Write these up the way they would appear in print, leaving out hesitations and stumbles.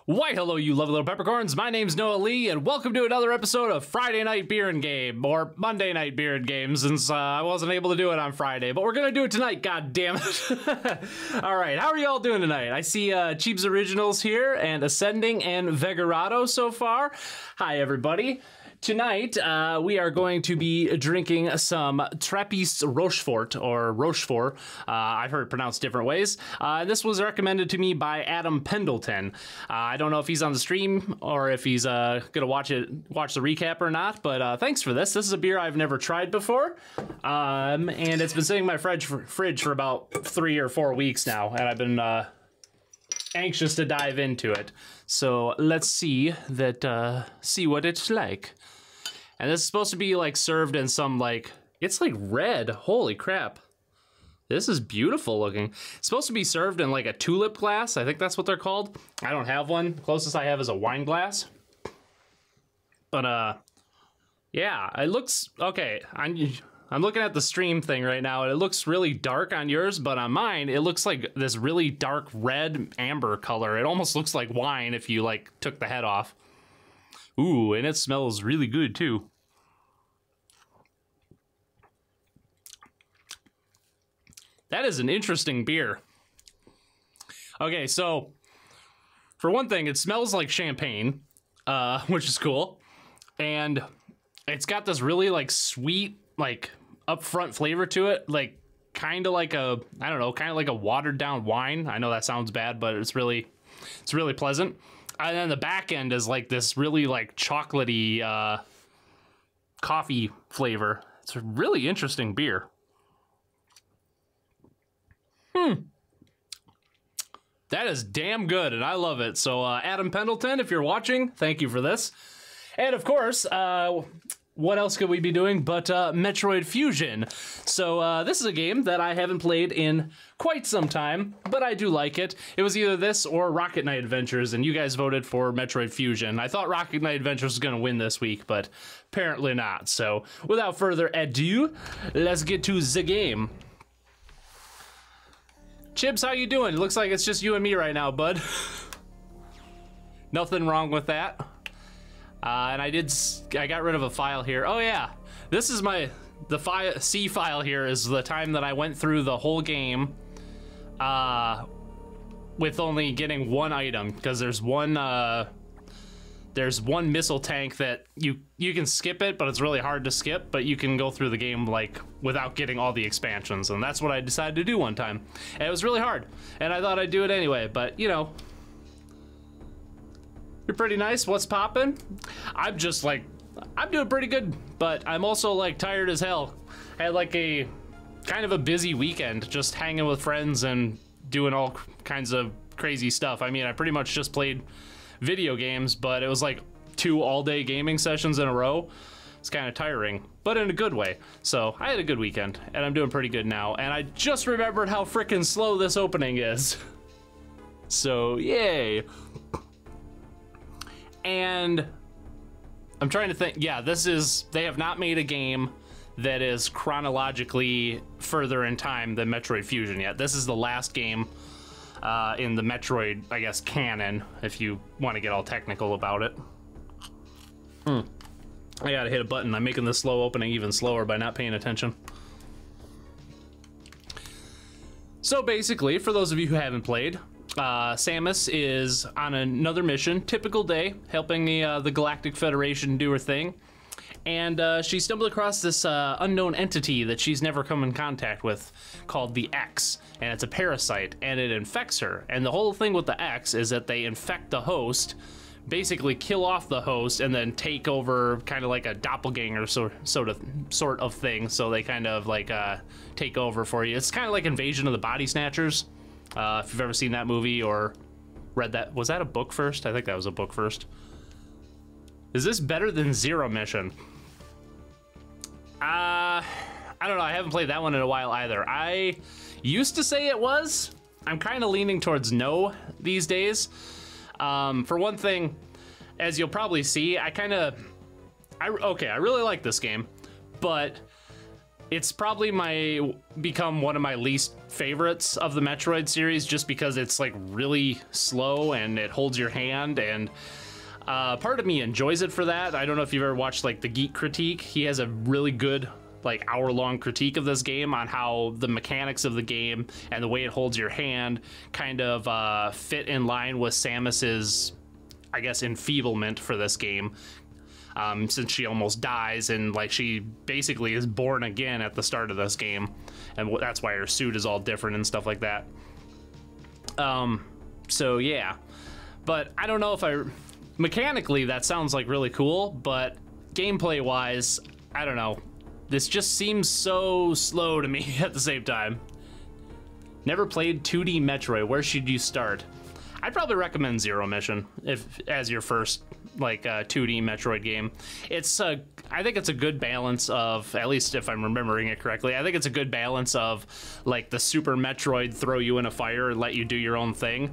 Why, hello, you lovely little peppercorns. My name's Noa Lee, and welcome to another episode of Friday Night Beer and Game, or Monday Night Beer and Game, since I wasn't able to do it on Friday, but we're gonna do it tonight, god damn it. Alright, how are y'all doing tonight? I see Cheap's Originals here, and Ascending, and Vegorado so far. Hi, everybody. Tonight, we are going to be drinking some Trappistes Rochefort, or Rochefort. I've heard it pronounced different ways. This was recommended to me by Adam Pendleton. I don't know if he's on the stream or if he's gonna watch the recap or not, but thanks for this. This is a beer I've never tried before, and it's been sitting in my fridge for about 3 or 4 weeks now, and I've been anxious to dive into it. So let's see what it's like. And this is supposed to be like served in some it's like red. Holy crap. This is beautiful looking. It's supposed to be served in like a tulip glass. I think that's what they're called. I don't have one. The closest I have is a wine glass. But yeah, it looks okay. I'm looking at the stream thing right now, and it looks really dark on yours, but on mine, it looks like this really dark red amber color. It almost looks like wine if you took the head off. Ooh, and it smells really good too. That is an interesting beer. Okay, so for one thing, it smells like champagne, which is cool. And it's got this really sweet, upfront flavor to it, kind of like a, I don't know, kind of like a watered down wine. I know that sounds bad, but it's really pleasant. And then the back end is this really chocolatey coffee flavor. It's a really interesting beer. That is damn good, and I love it. So Adam Pendleton, if you're watching, thank you for this. And of course, what else could we be doing but Metroid Fusion? So this is a game that I haven't played in quite some time, but I do like it. It was either this or Rocket Knight Adventures, and you guys voted for Metroid Fusion. I thought Rocket Knight Adventures was going to win this week, but apparently not. So without further ado, let's get to the game. Chibs, how you doing? It looks like it's just you and me right now, bud. Nothing wrong with that. And I got rid of a file here. Oh yeah, this is the C file here is the time that I went through the whole game with only getting one item, because there's one missile tank that you can skip it, but it's really hard to skip, but you can go through the game without getting all the expansions, and that's what I decided to do one time. And it was really hard, and I thought I'd do it anyway, but you know, you're pretty nice. What's poppin'? I'm just I'm doing pretty good, but I'm also tired as hell. I had a kind of a busy weekend, just hanging with friends and doing all kinds of crazy stuff. I mean, I pretty much just played video games, but it was 2 all-day gaming sessions in a row. It's kind of tiring, but in a good way. So I had a good weekend, and I'm doing pretty good now. And I just remembered how freaking slow this opening is. So yay. And I'm trying to think, yeah, they have not made a game that is chronologically further in time than Metroid Fusion yet. This is the last game in the Metroid, I guess, canon, if you want to get all technical about it. I gotta hit a button. I'm making the slow opening even slower by not paying attention. So basically, for those of you who haven't played, Samus is on another mission, typical day, helping the Galactic Federation do her thing. And she stumbled across this unknown entity that she's never come in contact with, called the X. And it's a parasite, and it infects her. And the whole thing with the X is that they infect the host, basically kill off the host, and then take over, kind of like a doppelganger sort of thing. So they kind of take over for you. It's kind of like Invasion of the Body Snatchers. If you've ever seen that movie or read that. Was that a book first? I think that was a book first. Is this better than Zero Mission? I don't know. I haven't played that one in a while either. I used to say it was. I'm kind of leaning towards no these days. For one thing, as you'll probably see, I really like this game, but It's probably become one of my least favorites of the Metroid series, just because it's like really slow and it holds your hand, and part of me enjoys it for that. I don't know if you've ever watched like the Geek Critique. He has a really good like hour-long critique of this game on how the mechanics of the game and the way it holds your hand kind of fit in line with Samus's, I guess, enfeeblement for this game. Since she almost dies, and like she basically is born again at the start of this game, and that's why her suit is all different and stuff like that. So yeah, but I don't know if mechanically that sounds like really cool, but gameplay wise, I don't know. This just seems so slow to me at the same time. Never played 2D Metroid. Where should you start? I'd probably recommend Zero Mission as your first like 2D Metroid game. I think it's a good balance of, at least if I'm remembering it correctly, I think it's a good balance of like the Super Metroid throw you in a fire and let you do your own thing,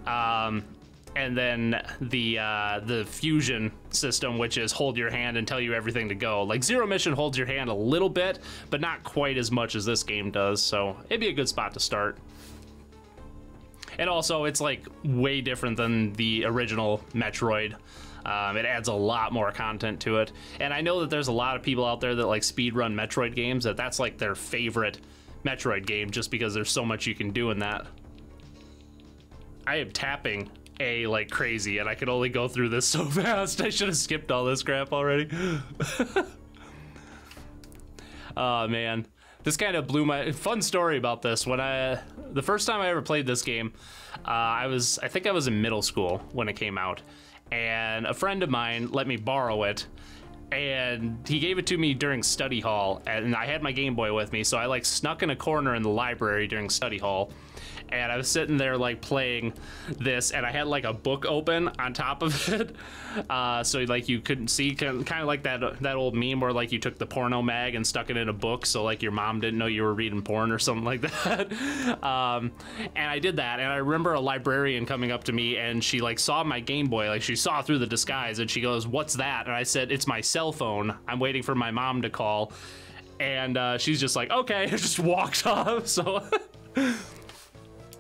and then the fusion system, which is hold your hand and tell you everything to go. Like Zero Mission holds your hand a little bit, but not quite as much as this game does, so it'd be a good spot to start. And also, it's like way different than the original Metroid. It adds a lot more content to it. And I know that there's a lot of people out there that like speedrun Metroid games, that's like their favorite Metroid game just because there's so much you can do in that. I am tapping A like crazy, and I could only go through this so fast. I should have skipped all this crap already. Oh, man. This kind of blew my fun story about this. When the first time I ever played this game, I think I was in middle school when it came out, and a friend of mine let me borrow it, and he gave it to me during study hall, and I had my Game Boy with me, so I like snuck in a corner in the library during study hall, and I was sitting there like playing this, and I had like a book open on top of it, so like you couldn't see, kind of like that old meme where like you took the porno mag and stuck it in a book so like your mom didn't know you were reading porn or something like that. And I did that, and I remember a librarian coming up to me, and she like saw my Game Boy, like she saw through the disguise, and she goes, "What's that?" And I said, "It's my cell phone. I'm waiting for my mom to call." And she's just like, "Okay," and just walked off.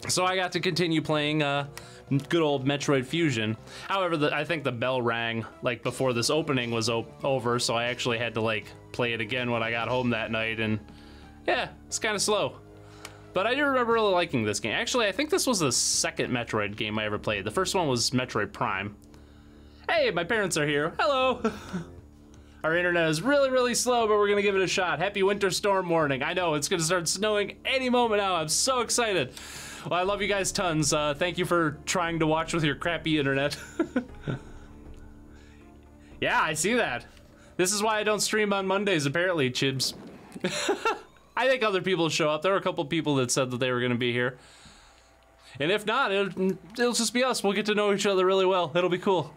So I got to continue playing good old Metroid Fusion. However, I think the bell rang like before this opening was over, so I actually had to like play it again when I got home that night, and yeah, it's kind of slow. But I do remember really liking this game. Actually, I think this was the second Metroid game I ever played. The first one was Metroid Prime. Hey, my parents are here. Hello. Our internet is really, really slow, but we're gonna give it a shot. Happy winter storm warning. I know, it's gonna start snowing any moment now. I'm so excited. Well, I love you guys tons. Thank you for trying to watch with your crappy internet. Yeah, I see that. This is why I don't stream on Mondays, apparently, Chibs. I think other people show up. There were a couple people that said that they were gonna be here. And if not, it'll just be us. We'll get to know each other really well. It'll be cool.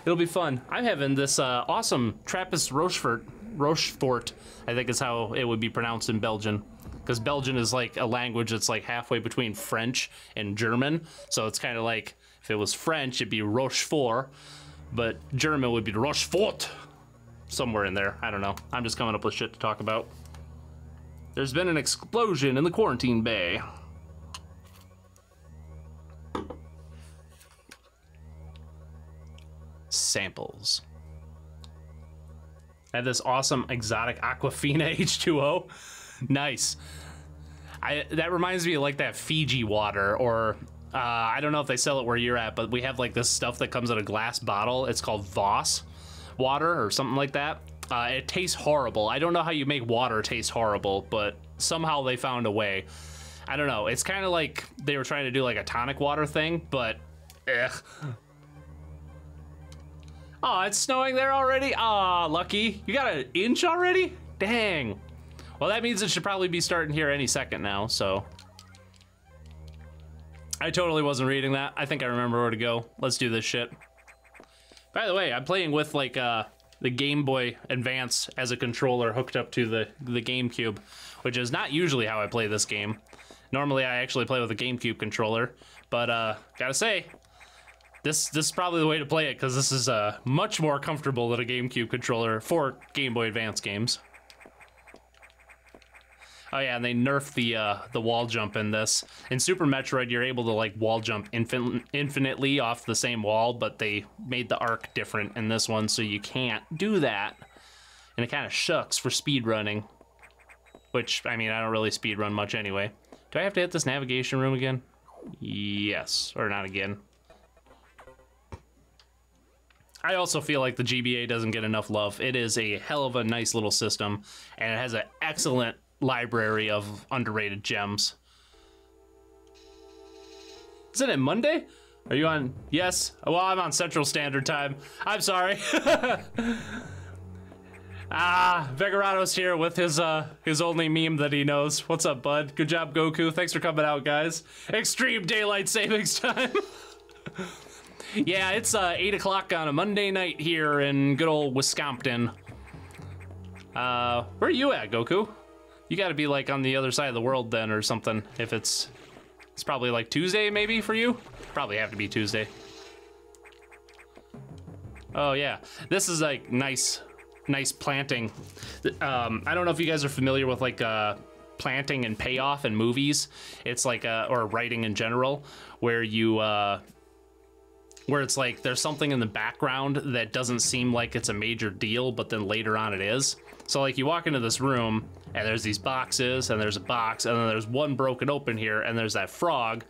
It'll be fun. I'm having this awesome Trappistes Rochefort, I think is how it would be pronounced in Belgian. Because Belgian is like a language that's like halfway between French and German. So it's kind of like, if it was French, it'd be Rochefort, but German would be Rochefort. Somewhere in there, I don't know. I'm just coming up with shit to talk about. There's been an explosion in the quarantine bay. Samples. I have this awesome exotic Aquafina H2O. Nice. That reminds me of like that Fiji water, or I don't know if they sell it where you're at, but we have like this stuff that comes in a glass bottle. It's called Voss water or something like that. It tastes horrible. I don't know how you make water taste horrible, but somehow they found a way. I don't know. It's kind of like they were trying to do like a tonic water thing, but ugh. Oh, it's snowing there already? Aw, lucky. You got an inch already? Dang. Well, that means it should probably be starting here any second now, so. I totally wasn't reading that. I think I remember where to go. Let's do this shit. By the way, I'm playing with like the Game Boy Advance as a controller hooked up to the GameCube, which is not usually how I play this game. Normally I actually play with a GameCube controller, but gotta say, this is probably the way to play it, because this is much more comfortable than a GameCube controller for Game Boy Advance games. Oh yeah, and they nerfed the wall jump in this. In Super Metroid, you're able to like wall jump infinitely off the same wall, but they made the arc different in this one, so you can't do that. And it kind of shucks for speedrunning. Which, I mean, I don't really speedrun much anyway. Do I have to hit this navigation room again? Yes, or not again. I also feel like the GBA doesn't get enough love. It is a hell of a nice little system, and it has an excellent library of underrated gems. Isn't it Monday? Are you on? Yes. Well, I'm on Central Standard Time. I'm sorry. Vegarado's here with his only meme that he knows. What's up, bud? Good job, Goku. Thanks for coming out, guys. Extreme daylight savings time. Yeah, it's 8 o'clock on a Monday night here in good old Wisconsin. Where are you at, Goku? You gotta be like on the other side of the world then or something. If it's probably like Tuesday maybe for you? Probably have to be Tuesday. Oh yeah, this is like nice planting. I don't know if you guys are familiar with like planting and payoff in movies. It's like, or writing in general, where you, where it's like there's something in the background that doesn't seem like it's a major deal, but then later on it is. So like you walk into this room and there's these boxes and there's a box and then there's one broken open here and there's that frog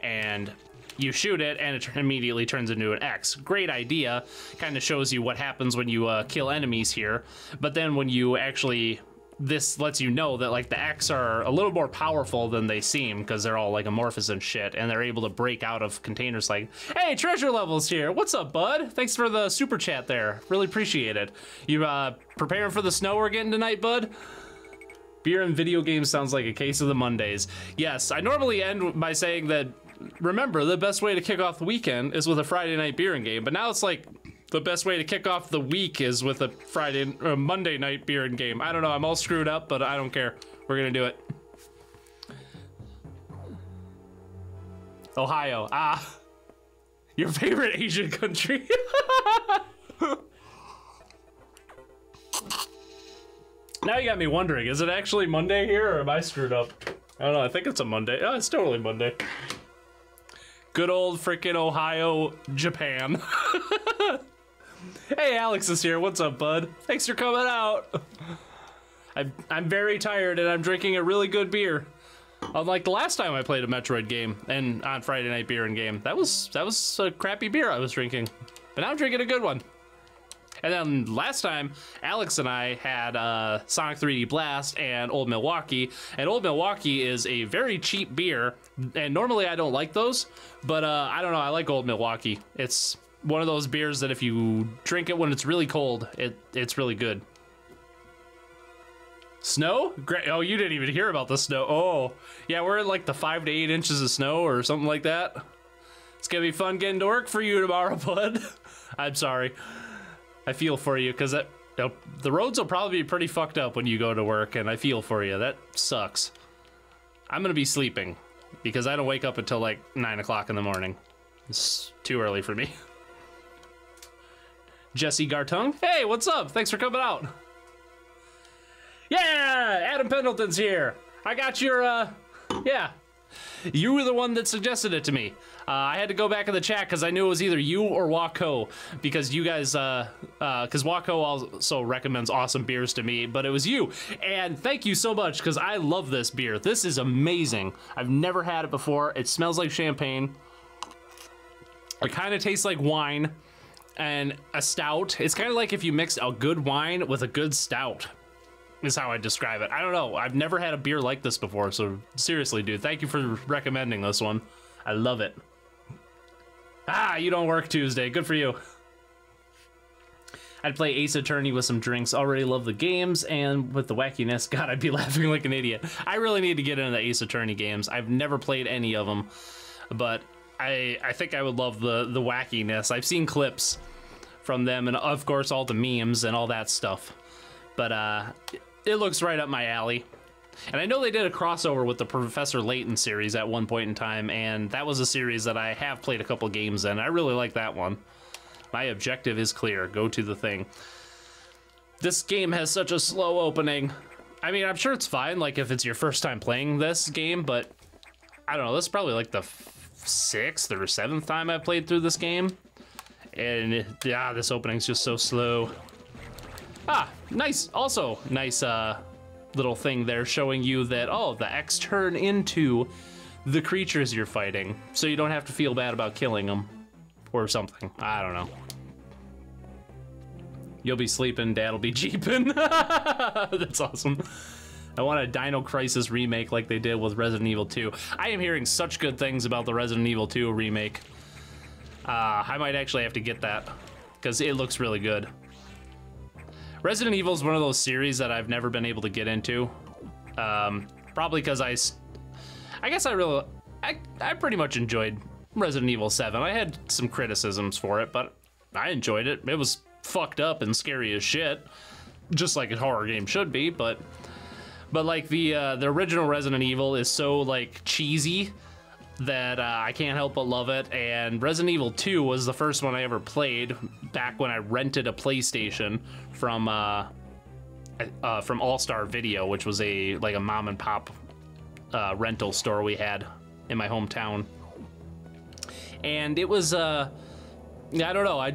and you shoot it and it immediately turns into an X. Great idea. Kind of shows you what happens when you kill enemies here. But then when you actually, this lets you know that like the X are a little more powerful than they seem because they're all like amorphous and shit, and they're able to break out of containers like, hey, treasure levels here. What's up, bud? Thanks for the super chat there. Really appreciate it. You preparing for the snow we're getting tonight, bud? Beer and video games sounds like a case of the Mondays. Yes, I normally end by saying that, remember, the best way to kick off the weekend is with a Friday night beer and game, but now it's like the best way to kick off the week is with a Monday night beer and game. I don't know, I'm all screwed up, but I don't care. We're gonna do it. Ohio, your favorite Asian country. Now you got me wondering, is it actually Monday here or am I screwed up? I don't know, I think it's a Monday. Oh, it's totally Monday. Good old freaking Ohio, Japan. Hey, Alex is here. What's up, bud? Thanks for coming out. I'm very tired and I'm drinking a really good beer. Unlike the last time I played a Metroid game and on Friday night beer and game. That was a crappy beer I was drinking. But now I'm drinking a good one. And then last time, Alex and I had Sonic 3D Blast and Old Milwaukee. And Old Milwaukee is a very cheap beer. And normally I don't like those. But I don't know, I like Old Milwaukee. It's one of those beers that if you drink it when it's really cold, it's really good. Snow? Great. Oh, you didn't even hear about the snow. Oh, yeah, we're at like the 5 to 8 inches of snow or something like that. It's gonna be fun getting to work for you tomorrow, bud. I'm sorry. I feel for you because the roads will probably be pretty fucked up when you go to work, and I feel for you. That sucks. I'm gonna be sleeping because I don't wake up until like 9 o'clock in the morning. It's too early for me. Jesse Gartung, hey, what's up? Thanks for coming out. Yeah, Adam Pendleton's here. I got your, yeah. You were the one that suggested it to me. I had to go back in the chat because I knew it was either you or Wako, because you guys, because Wako also recommends awesome beers to me, but it was you. And thank you so much because I love this beer. This is amazing. I've never had it before. It smells like champagne. It kind of tastes like wine and a stout. It's kind of like if you mix a good wine with a good stout. Is how I describe it. I don't know. I've never had a beer like this before, so seriously, dude, thank you for recommending this one. I love it. Ah, you don't work Tuesday. Good for you. I'd play Ace Attorney with some drinks. Already love the games, and with the wackiness, God, I'd be laughing like an idiot. I really need to get into the Ace Attorney games. I've never played any of them, but I think I would love the wackiness. I've seen clips from them, and of course all the memes and all that stuff. But it looks right up my alley. And I know they did a crossover with the Professor Layton series at one point in time, and that was a series that I have played a couple games in. I really like that one. My objective is clear. Go to the thing. This game has such a slow opening. I mean, I'm sure it's fine, like, if it's your first time playing this game, but I don't know, this is probably like the 6th or 7th time I played through this game. And, yeah, this opening's just so slow. Ah, nice, also nice little thing there showing you that, oh, the X turn into the creatures you're fighting, so you don't have to feel bad about killing them or something. I don't know. You'll be sleeping, Dad'll be jeeping. That's awesome. I want a Dino Crisis remake like they did with Resident Evil 2. I am hearing such good things about the Resident Evil 2 remake. I might actually have to get that because it looks really good. Resident Evil is one of those series that I've never been able to get into. Probably because I guess I pretty much enjoyed Resident Evil 7. I had some criticisms for it, but I enjoyed it. It was fucked up and scary as shit, just like a horror game should be, but like the original Resident Evil is so like cheesy that I can't help but love it. And Resident Evil 2 was the first one I ever played back when I rented a PlayStation from All Star Video, which was a mom and pop rental store we had in my hometown. And it was I don't know,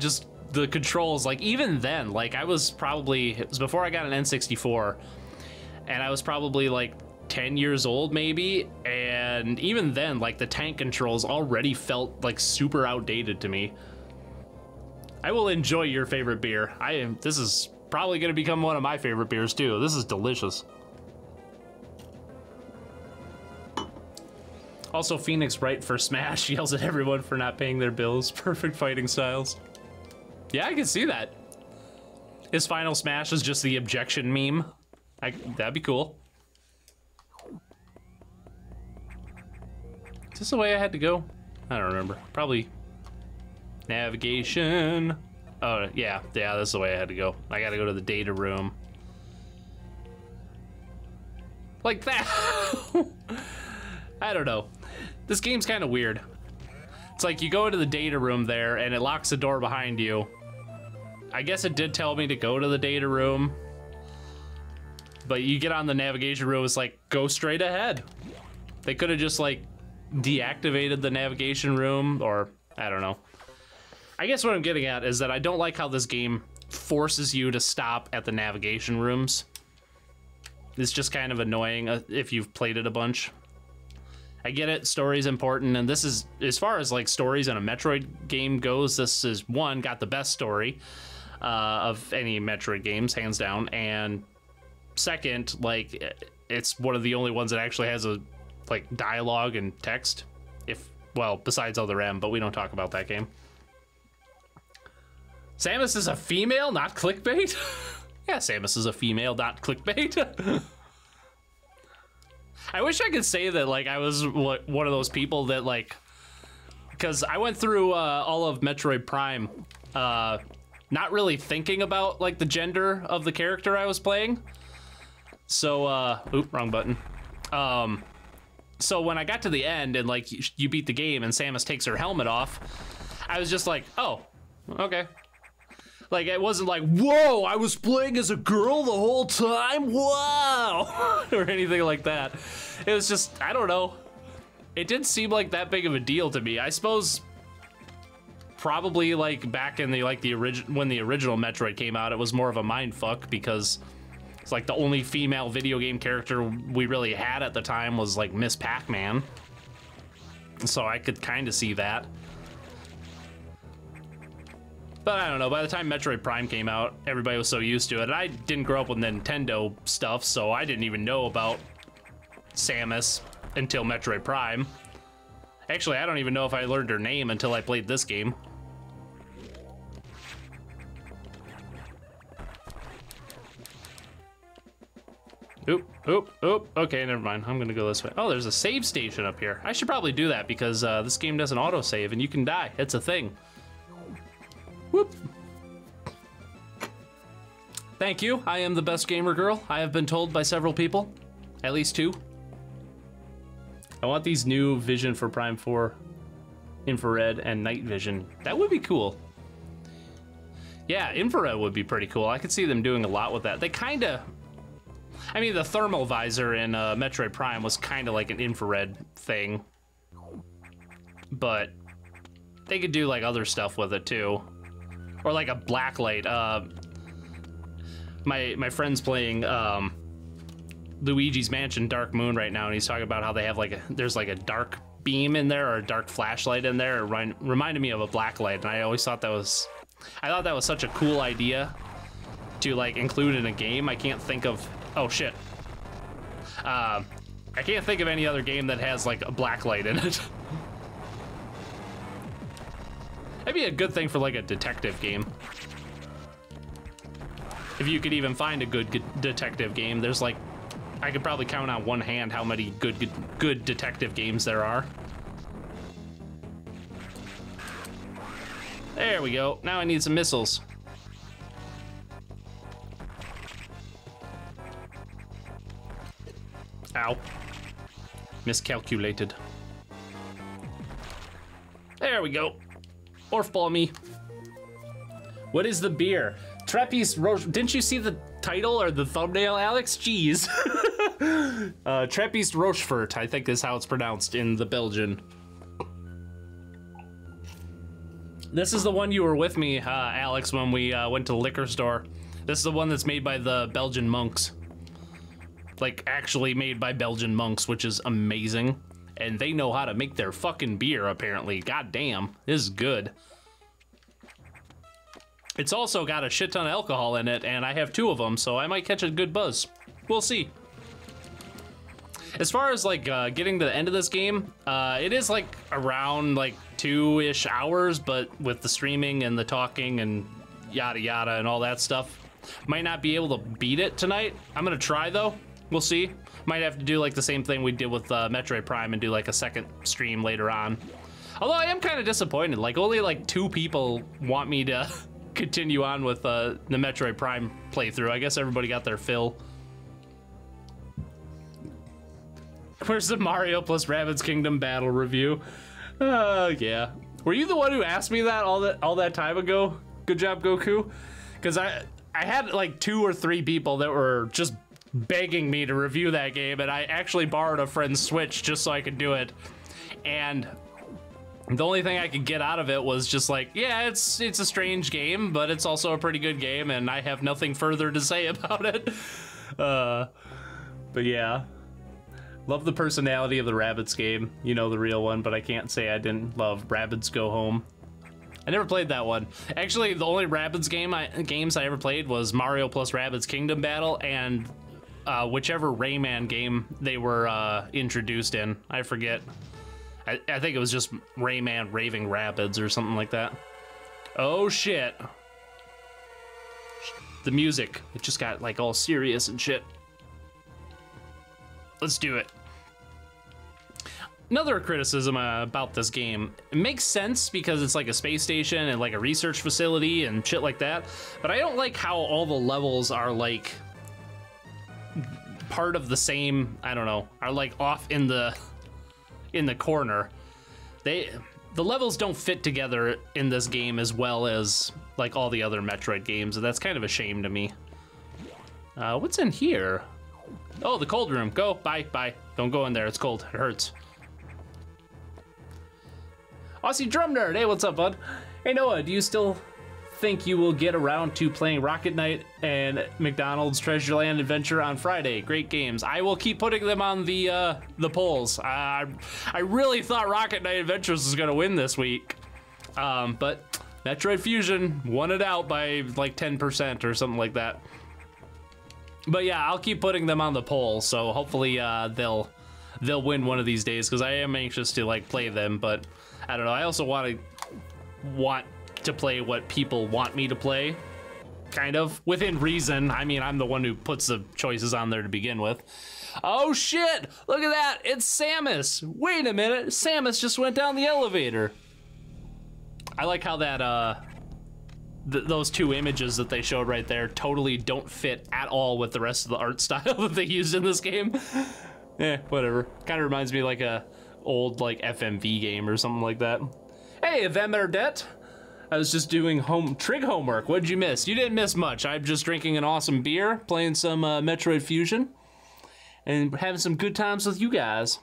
the controls, like, even then, like, it was before I got an N64, and I was probably like 10 years old maybe, and even then, like, the tank controls already felt like super outdated to me. I will enjoy your favorite beer. This is probably gonna become one of my favorite beers too. This is delicious. Also, Phoenix Wright for Smash yells at everyone for not paying their bills. Perfect fighting styles. Yeah, I can see that. His final Smash is just the objection meme. That'd be cool. Is this the way I had to go? I don't remember. Probably navigation. Oh, yeah, this is the way I had to go. I gotta go to the data room. Like that. I don't know. This game's kind of weird. It's like you go into the data room there and it locks the door behind you. I guess it did tell me to go to the data room, but you get on the navigation room, it's like, go straight ahead. They could have just like deactivated the navigation room, or I don't know. I guess what I'm getting at is that I don't like how this game forces you to stop at the navigation rooms. It's just kind of annoying if you've played it a bunch. I get it, story's important, and this is, as far as like stories in a Metroid game goes, this is got the best story of any Metroid games, hands down, and second, like, it's one of the only ones that actually has a like dialogue and text, well, besides Other M, but we don't talk about that game. Samus is a female, not clickbait? Yeah, Samus is a female, not clickbait. I wish I could say that, like, I was one of those people that, like, because I went through all of Metroid Prime, not really thinking about, like, the gender of the character I was playing. So, oop, wrong button. So when I got to the end and, like, you beat the game and Samus takes her helmet off, I was just like, oh, okay. Like, it wasn't like, whoa, I was playing as a girl the whole time, wow, or anything like that. It was just, I don't know. It didn't seem like that big of a deal to me. I suppose probably like back in the, like when the original Metroid came out, it was more of a mindfuck because it's like the only female video game character we really had at the time was like Miss Pac-Man. So I could kind of see that. But I don't know, by the time Metroid Prime came out, everybody was so used to it. And I didn't grow up with Nintendo stuff, so I didn't even know about Samus until Metroid Prime. Actually, I don't even know if I learned her name until I played this game. Oop, oop, oop. Okay, never mind. I'm gonna go this way. Oh, there's a save station up here. I should probably do that because this game doesn't autosave and you can die. It's a thing. Whoop. Thank you. I am the best gamer girl. I have been told by several people, at least 2. I want these new vision for Prime 4, infrared and night vision. That would be cool. Yeah, infrared would be pretty cool. I could see them doing a lot with that. They kind of, I mean, the thermal visor in Metroid Prime was kind of like an infrared thing, but they could do like other stuff with it too, or like a black light. My friend's playing Luigi's Mansion Dark Moon right now, and he's talking about how they have like there's like a dark beam in there or a dark flashlight in there. It reminded me of a black light, and I always thought that was such a cool idea to like include in a game. I can't think of, oh shit. I can't think of any other game that has like a black light in it. That'd be a good thing for like a detective game. If you could even find a good detective game, there's like, I could probably count on one hand how many good detective games there are. There we go. Now I need some missiles. Ow. Miscalculated. There we go. Orfball me. What is the beer? Trappistes Rochefort. Didn't you see the title or the thumbnail, Alex? Jeez. Trappistes Rochefort, I think is how it's pronounced in the Belgian. This is the one you were with me, Alex, when we went to the liquor store. This is the one that's made by the Belgian monks. Like, actually made by Belgian monks, which is amazing. And they know how to make their fucking beer, apparently. God damn, this is good. It's also got a shit ton of alcohol in it, and I have 2 of them, so I might catch a good buzz. We'll see. As far as like getting to the end of this game, it is like around like 2-ish hours, but with the streaming and the talking and yada yada and all that stuff, might not be able to beat it tonight. I'm gonna try though. We'll see. Might have to do like the same thing we did with Metroid Prime and do like a second stream later on. Although I am kind of disappointed. Like only like 2 people want me to continue on with the Metroid Prime playthrough. I guess everybody got their fill. Where's the Mario plus Rabbids Kingdom battle review? Yeah. Were you the one who asked me that all that time ago? Good job, Goku. Because I had like 2 or 3 people that were just begging me to review that game, and I actually borrowed a friend's Switch just so I could do it. And the only thing I could get out of it was just like, yeah, it's a strange game, but it's also a pretty good game, and I have nothing further to say about it. But yeah. Love the personality of the Rabbids game. You know, the real one, but I can't say I didn't love Rabbids Go Home. I never played that one. Actually, the only Rabbids games I ever played was Mario plus Rabbids Kingdom Battle and whichever Rayman game they were introduced in. I forget. I think it was just Rayman Raving Rabbids or something like that. Oh shit. The music, it just got like all serious and shit. Let's do it. Another criticism about this game, it makes sense because it's like a space station and like a research facility and shit like that, but I don't like how all the levels are like part of the same, I don't know, are like off in the corner. The levels don't fit together in this game as well as like all the other Metroid games, and that's kind of a shame to me. What's in here? Oh, the cold room. Go. Bye. Bye. Don't go in there. It's cold. It hurts. Aussie Drum Nerd. Hey, what's up, bud? Hey, Noah, do you still think you will get around to playing Rocket Knight and McDonald's Treasureland Adventure on Friday? Great games. I will keep putting them on the polls. I really thought Rocket Knight Adventures was going to win this week. But Metroid Fusion won it out by like 10% or something like that. But yeah, I'll keep putting them on the poll, so hopefully they'll win one of these days, because I am anxious to like play them. But I don't know. I also want to play what people want me to play, kind of within reason. I mean, I'm the one who puts the choices on there to begin with. Oh shit! Look at that! It's Samus. Wait a minute, Samus just went down the elevator. I like how that those 2 images that they showed right there totally don't fit at all with the rest of the art style that they used in this game. Whatever. Kind of reminds me like a old like FMV game or something like that. Hey, Vemerdette. I was just doing trig homework. What'd you miss? You didn't miss much. I'm just drinking an awesome beer, playing some Metroid Fusion. and having some good times with you guys.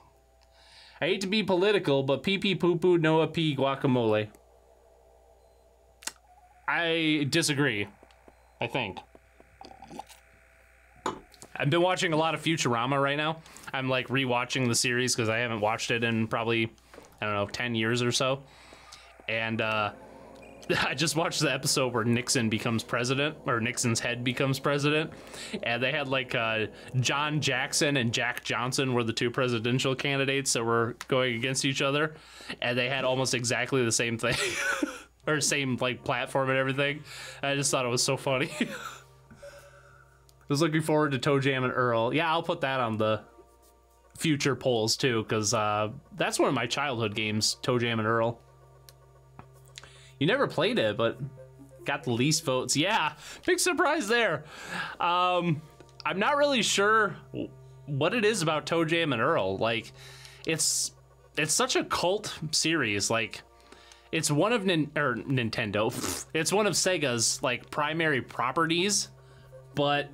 I hate to be political, but pee pee poo poo Noa pee guacamole. I disagree, I think. I've been watching a lot of Futurama right now. I'm like rewatching the series because I haven't watched it in probably, I don't know, 10 years or so. And I just watched the episode where Nixon becomes president, or Nixon's head becomes president. And they had like John Jackson and Jack Johnson were the two presidential candidates that were going against each other. And they had almost exactly the same thing. Or same like platform and everything. I just thought it was so funny. I was looking forward to Toe Jam and Earl. Yeah, I'll put that on the future polls too, because that's one of my childhood games, Toe Jam and Earl. You never played it, but got the least votes. Yeah, big surprise there. I'm not really sure what it is about Toe Jam and Earl. Like, it's such a cult series. Like, it's one of Nintendo. It's one of Sega's like primary properties, but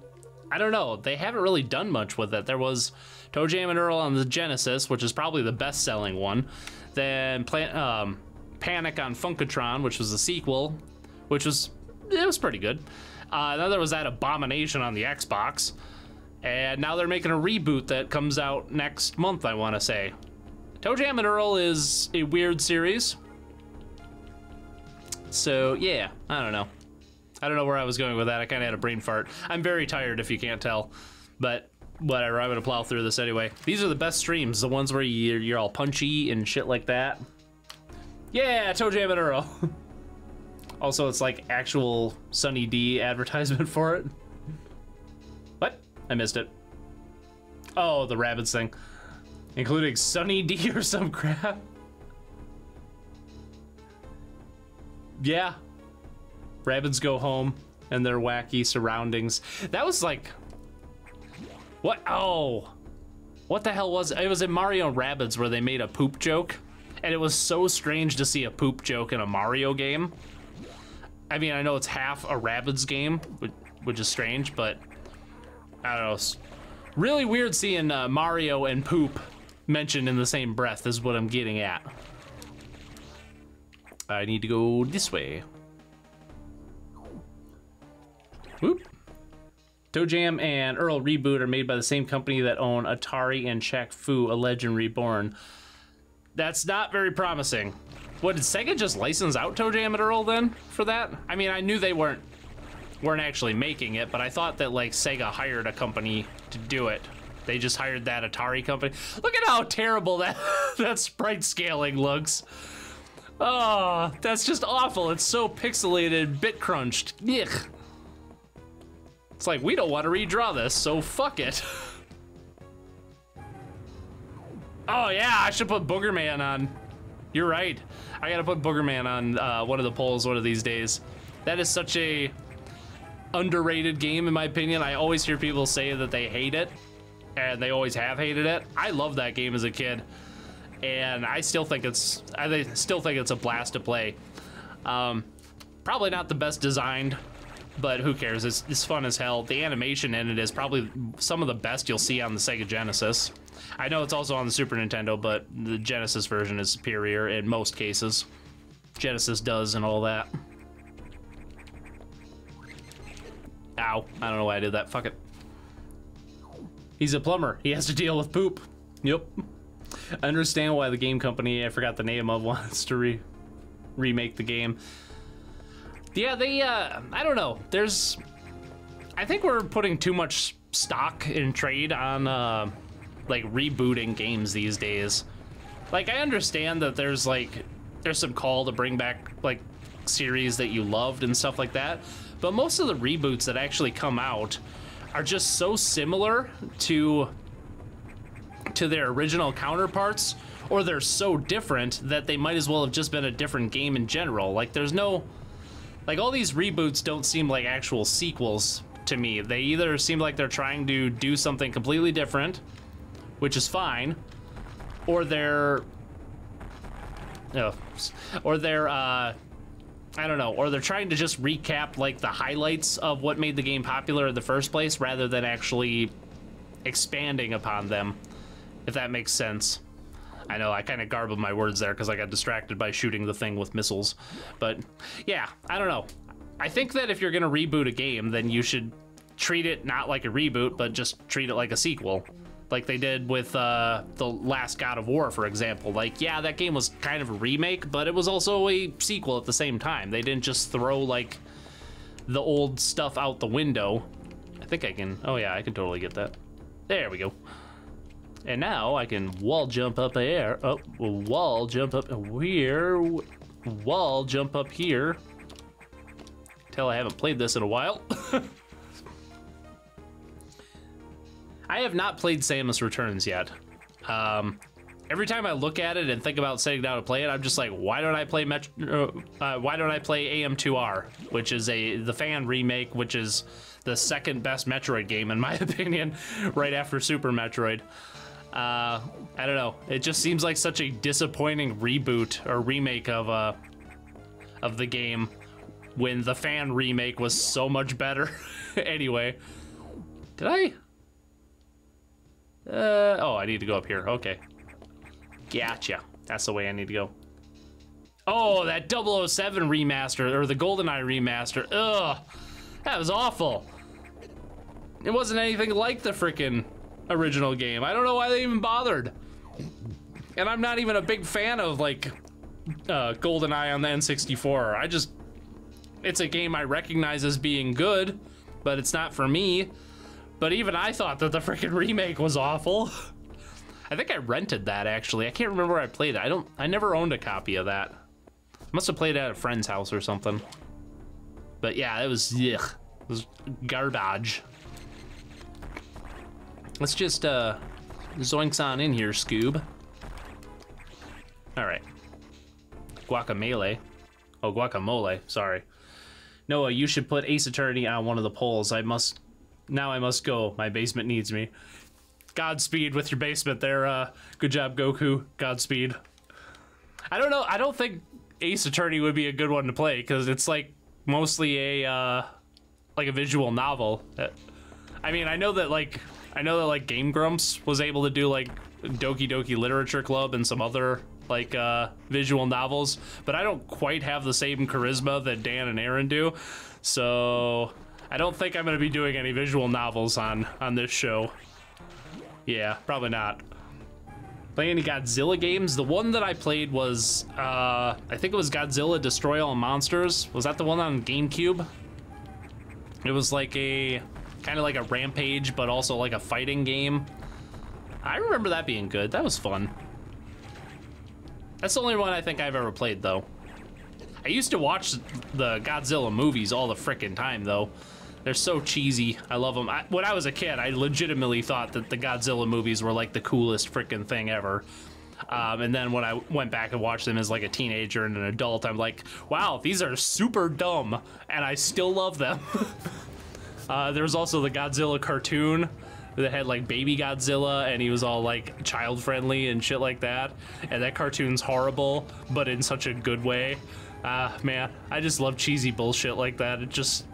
I don't know. They haven't really done much with it. There was Toe Jam and Earl on the Genesis, which is probably the best-selling one. Then Panic on Funkatron, which was the sequel, which was pretty good. Then there was that Abomination on the Xbox, and now they're making a reboot that comes out next month, I want to say. Toe Jam and Earl is a weird series. So yeah, I don't know. I don't know where I was going with that. I kind of had a brain fart. I'm very tired if you can't tell, but whatever, I'm gonna plow through this anyway. These are the best streams, the ones where you're all punchy and shit like that. Yeah, Toe Jam and Earl. Also, it's like actual Sunny D advertisement for it. What? I missed it. Oh, the Rabbids thing. Including Sunny D or some crap. Yeah. Rabbids go home and their wacky surroundings. That was like... What? Oh. What the hell was it? It was in Mario and Rabbids where they made a poop joke. And it was so strange to see a poop joke in a Mario game. I mean, I know it's half a Rabbids game, which is strange, but... I don't know. It's really weird seeing Mario and poop mentioned in the same breath is what I'm getting at. I need to go this way. Whoop. Toe Jam and Earl Reboot are made by the same company that own Atari and Shaq Fu, A Legend Reborn. That's not very promising. What, did Sega just license out Toe Jam and Earl then for that? I mean, I knew they weren't actually making it, but I thought that like Sega hired a company to do it. They just hired that Atari company. Look at how terrible that sprite scaling looks. Oh, that's just awful. It's so pixelated, bit crunched. Ugh. It's like, we don't want to redraw this, so fuck it. Oh yeah, I should put Boogerman on. You're right. I gotta put Boogerman on one of the polls one of these days. That is such a underrated game in my opinion. I always hear people say that they hate it, and they always have hated it. I loved that game as a kid, and I still think it's a blast to play. Probably not the best designed, but who cares? It's fun as hell. The animation in it is probably some of the best you'll see on the Sega Genesis. I know it's also on the Super Nintendo, but the Genesis version is superior in most cases. Genesis does and all that. Ow, I don't know why I did that. Fuck it. He's a plumber. He has to deal with poop. Yep. I understand why the game company, I forgot the name of, wants to remake the game. Yeah, they, I don't know. I think we're putting too much stock in trade on, like, rebooting games these days. Like, I understand that there's some call to bring back, like, series that you loved and stuff like that, but most of the reboots that actually come out are just so similar to their original counterparts, or they're so different that they might as well have just been a different game in general. Like, there's no... Like, all these reboots don't seem like actual sequels to me. They either seem like they're trying to do something completely different, which is fine, or they're... I don't know, or they're trying to just recap, like, the highlights of what made the game popular in the first place, rather than actually expanding upon them, if that makes sense. I know I kind of garbled my words there because I got distracted by shooting the thing with missiles. But yeah, I don't know. I think that if you're going to reboot a game, then you should treat it not like a reboot, but just treat it like a sequel. Like they did with the last God of War, for example. Like, yeah, that game was kind of a remake, but it was also a sequel at the same time. They didn't just throw, like, the old stuff out the window. I think I can... Oh, yeah, I can totally get that. There we go. And now I can wall jump up there. Oh, wall jump up here. Wall jump up here. Tell I haven't played this in a while. I have not played Samus Returns yet. Every time I look at it and think about sitting down to play it, I'm just like, why don't I play AM2R, which is the fan remake, which is the second best Metroid game in my opinion, right after Super Metroid. I don't know. It just seems like such a disappointing reboot or remake of the game when the fan remake was so much better. Anyway, did I? Oh, I need to go up here. Okay. Gotcha. That's the way I need to go. Oh, that 007 remaster, or the GoldenEye remaster. Ugh. That was awful. It wasn't anything like the frickin' original game. I don't know why they even bothered. And I'm not even a big fan of, like, GoldenEye on the N64. It's a game I recognize as being good, but it's not for me. But even I thought that the frickin' remake was awful. I think I rented that, actually. I can't remember where I played it. I never owned a copy of that. I must have played it at a friend's house or something. But yeah, it was, ugh. It was garbage. Let's just, zoinks on in here, Scoob. All right. Guacamole. Oh, guacamole, sorry. Noah, you should put Ace Attorney on one of the polls. Now I must go. My basement needs me. Godspeed with your basement there. Good job, Goku. Godspeed. I don't know. I don't think Ace Attorney would be a good one to play because it's like mostly a like a visual novel. I mean, I know that like Game Grumps was able to do like Doki Doki Literature Club and some other like visual novels, but I don't quite have the same charisma that Dan and Aaron do. So I don't think I'm gonna be doing any visual novels on this show. Yeah, probably not. Play any Godzilla games? The one that I played was, I think it was Godzilla Destroy All Monsters. Was that the one on GameCube? It was like kind of like a Rampage, but also like a fighting game. I remember that being good. That was fun. That's the only one I think I've ever played, though. I used to watch the Godzilla movies all the frickin' time, though. They're so cheesy. I love them. When I was a kid, I legitimately thought that the Godzilla movies were like the coolest frickin' thing ever. And then when I went back and watched them as like a teenager and an adult, I'm like, wow, these are super dumb, and I still love them. There was also the Godzilla cartoon that had like baby Godzilla, and he was all like child friendly and shit like that. And that cartoon's horrible, but in such a good way. Man, I just love cheesy bullshit like that. It just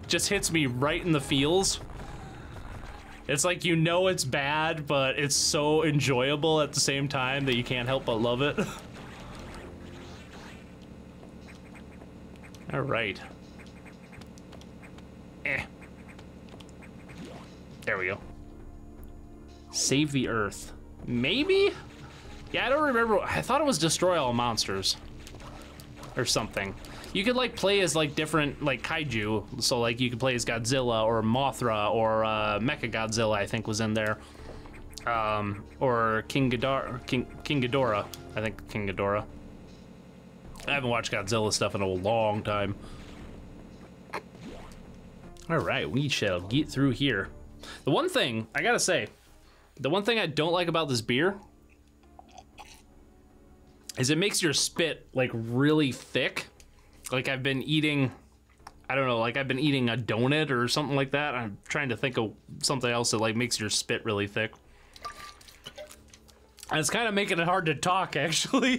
hits me right in the feels. It's like, you know it's bad, but it's so enjoyable at the same time that you can't help but love it. All right. There we go. Save the Earth. Maybe? Yeah, I don't remember. I thought it was Destroy All Monsters or something. You could like play as like different like kaiju, so like you could play as Godzilla or Mothra or Mechagodzilla, I think was in there, or King Ghidorah. I think King Ghidorah. I haven't watched Godzilla stuff in a long time. All right, we shall get through here. The one thing I gotta say, the one thing I don't like about this beer is it makes your spit like really thick. Like I've been eating, I don't know, like I've been eating a donut or something like that. I'm trying to think of something else that like makes your spit really thick. And it's kind of making it hard to talk, actually.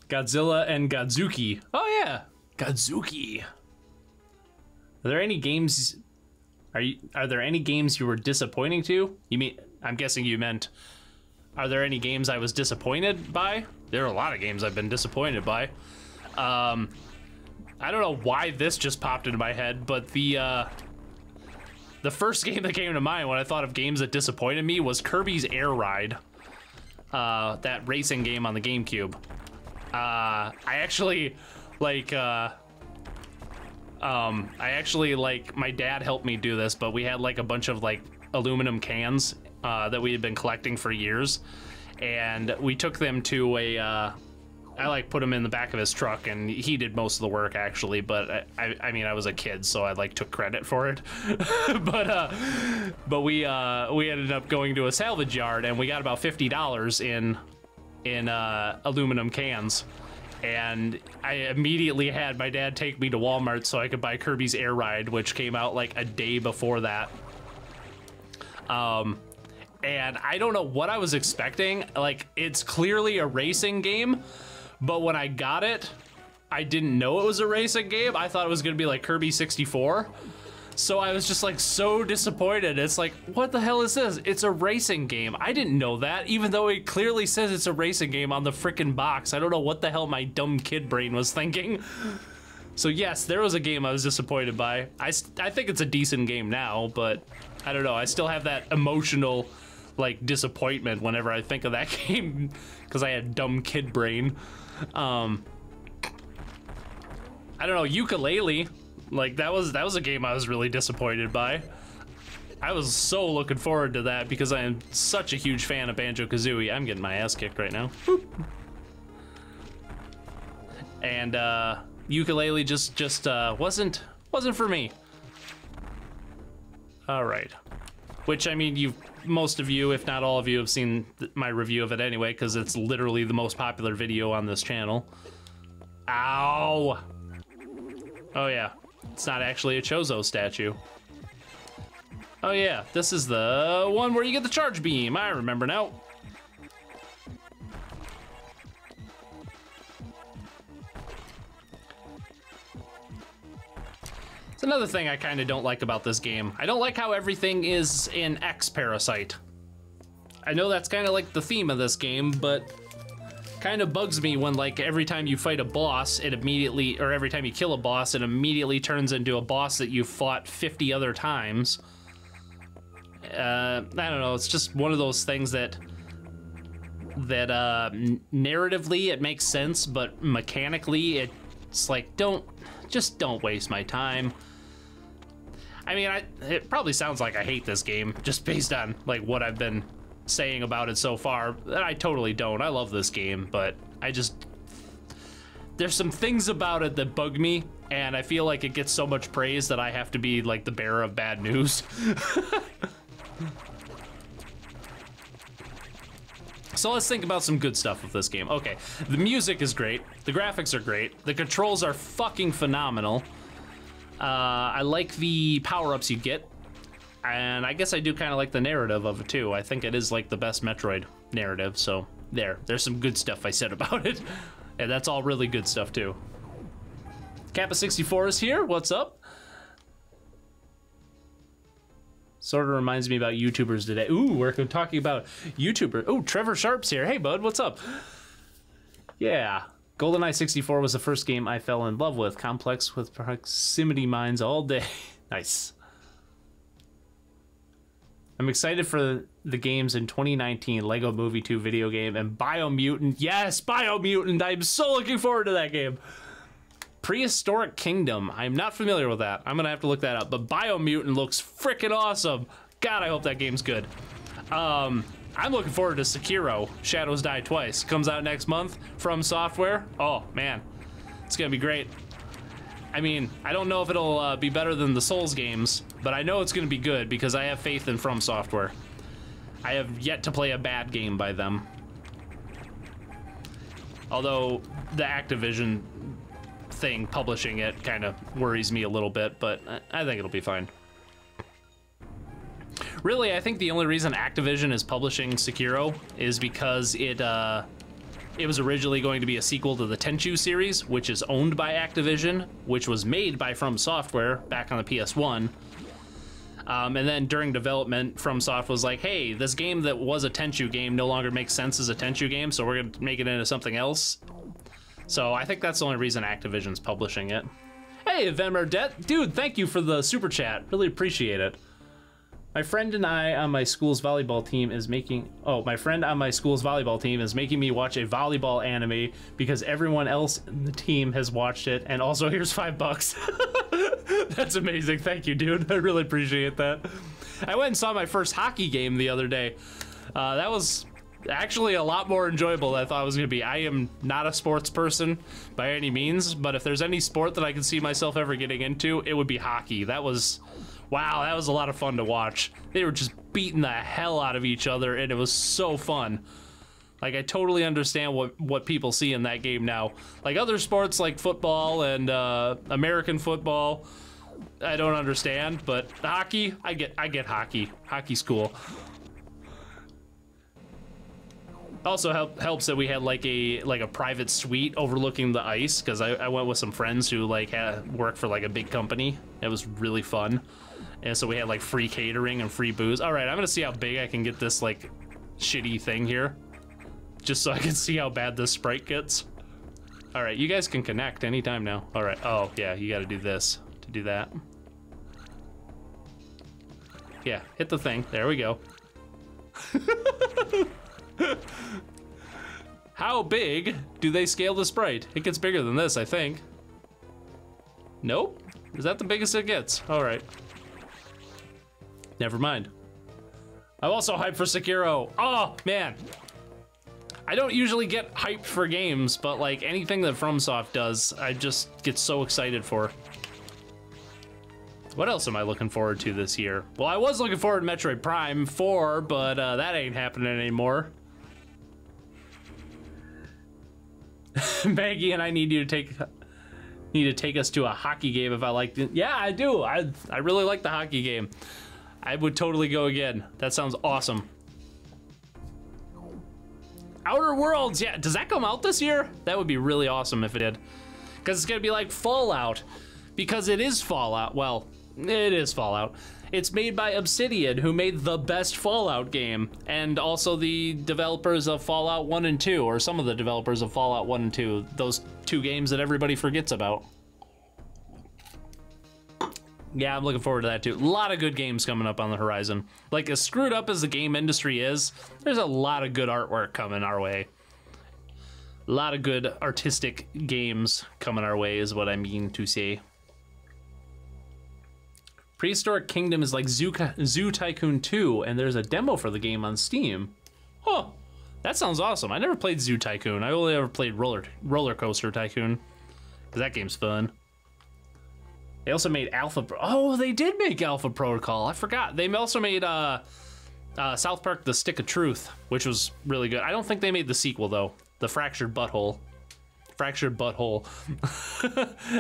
Godzilla and Godzuki. Oh yeah, Godzuki. Are there any games Are there any games you were disappointing to? You mean, I'm guessing you meant, are there any games I was disappointed by? There are a lot of games I've been disappointed by. I don't know why this just popped into my head, but the first game that came to mind when I thought of games that disappointed me was Kirby's Air Ride. That racing game on the GameCube. I actually my dad helped me do this, but we had like a bunch of like aluminum cans that we had been collecting for years, and we took them to a I like put them in the back of his truck, and he did most of the work actually, but I mean I was a kid, so I like took credit for it. but we ended up going to a salvage yard, and we got about $50 in aluminum cans. And I immediately had my dad take me to Walmart so I could buy Kirby's Air Ride, which came out like a day before that. And I don't know what I was expecting. Like, it's clearly a racing game, but when I got it, I didn't know it was a racing game. I thought it was gonna be like Kirby 64. So I was just like so disappointed. It's like, what the hell is this? It's a racing game. I didn't know that, even though it clearly says it's a racing game on the frickin' box. I don't know what the hell my dumb kid brain was thinking. So yes, there was a game I was disappointed by. I think it's a decent game now, but I don't know. I still have that emotional like disappointment whenever I think of that game because I had dumb kid brain. I don't know, Ukulele. Like, that was a game I was really disappointed by. I was so looking forward to that because I am such a huge fan of Banjo-Kazooie. I'm getting my ass kicked right now. Boop. And Ukulele just wasn't for me. All right. Which, I mean, most of you, if not all of you, have seen my review of it anyway, because it's literally the most popular video on this channel. Ow! Oh yeah. It's not actually a Chozo statue. Oh yeah, this is the one where you get the charge beam. I remember now. It's another thing I kind of don't like about this game. I don't like how everything is in X Parasite. I know that's kind of like the theme of this game, but kind of bugs me when like every time you fight a boss, it immediately, or every time you kill a boss, it immediately turns into a boss that you fought 50 other times. I don't know, it's just one of those things that narratively it makes sense, but mechanically it's like, don't waste my time. I mean, it probably sounds like I hate this game just based on like what I've been saying about it so far. I totally don't. I love this game, but there's some things about it that bug me, and I feel like it gets so much praise that I have to be like the bearer of bad news. So let's think about some good stuff with this game. Okay, the music is great, the graphics are great, the controls are fucking phenomenal. I like the power-ups you get, and I guess I do kind of like the narrative of it too. I think it is like the best Metroid narrative, so there's some good stuff I said about it. And that's all really good stuff too. Kappa64 is here, what's up? Sort of reminds me about YouTubers today. Ooh, we're talking about YouTubers. Ooh, Trevor Sharp's here. Hey, bud, what's up? Yeah, GoldenEye 64 was the first game I fell in love with. Complex with proximity mines all day. Nice. I'm excited for the games in 2019, Lego Movie 2 video game, and Biomutant. Yes, Biomutant. I'm so looking forward to that game. Prehistoric Kingdom. I'm not familiar with that. I'm gonna have to look that up, but Biomutant looks freaking awesome. God, I hope that game's good. I'm looking forward to Sekiro, Shadows Die Twice. Comes out next month from Software. Oh man, it's gonna be great. I mean, I don't know if it'll be better than the Souls games, but I know it's gonna be good because I have faith in From Software. I have yet to play a bad game by them. Although the Activision thing publishing it kind of worries me a little bit, but I think it'll be fine. Really, I think the only reason Activision is publishing Sekiro is because it was originally going to be a sequel to the Tenchu series, which is owned by Activision, which was made by From Software back on the PS1. And then during development, FromSoft was like, hey, this game that was a Tenchu game no longer makes sense as a Tenchu game, so we're going to make it into something else. So I think that's the only reason Activision's publishing it. Hey, Venmerdette, dude, thank you for the super chat. Really appreciate it. My friend and I on my school's volleyball team is making... Oh, my friend on my school's volleyball team is making me watch a volleyball anime because everyone else in the team has watched it, and also here's $5. That's amazing. Thank you, dude. I really appreciate that. I went and saw my first hockey game the other day. That was actually a lot more enjoyable than I thought it was going to be. I am not a sports person by any means, but if there's any sport that I can see myself ever getting into, it would be hockey. That was... Wow, that was a lot of fun to watch. They were just beating the hell out of each other, and it was so fun. Like, I totally understand what people see in that game now. Like, other sports like football and American football, I don't understand, but hockey, I get hockey. Hockey's cool. Also helps that we had like a private suite overlooking the ice, because I went with some friends who like work for like a big company. It was really fun. And so we had like free catering and free booze. All right, I'm gonna see how big I can get this like shitty thing here, just so I can see how bad this sprite gets. All right, you guys can connect anytime now. All right, oh yeah, you gotta do this to do that. Yeah, hit the thing, there we go. How big do they scale the sprite? It gets bigger than this, I think. Nope, is that the biggest it gets? All right. Never mind. I'm also hyped for Sekiro. Oh, man. I don't usually get hyped for games, but like anything that FromSoft does, I just get so excited for. What else am I looking forward to this year? Well, I was looking forward to Metroid Prime 4, but that ain't happening anymore. Maggie and I need you to take us to a hockey game if I like it. Yeah, I do. I really like the hockey game. I would totally go again. That sounds awesome. Outer Worlds, yeah, does that come out this year? That would be really awesome if it did. Because it's gonna be like Fallout. Because it is Fallout, well, it is Fallout. It's made by Obsidian, who made the best Fallout game, and also the developers of Fallout 1 and 2, or some of the developers of Fallout 1 and 2, those two games that everybody forgets about. Yeah, I'm looking forward to that too. A lot of good games coming up on the horizon. Like, as screwed up as the game industry is, there's a lot of good artwork coming our way. A lot of good artistic games coming our way is what I mean to say. Prehistoric Kingdom is like Zoo Tycoon 2, and there's a demo for the game on Steam. Huh, that sounds awesome. I never played Zoo Tycoon. I only ever played Roller Coaster Tycoon, because that game's fun. They also made Oh, they did make Alpha Protocol. I forgot. They also made South Park: The Stick of Truth, which was really good. I don't think they made the sequel though. The Fractured Butthole. Fractured Butthole.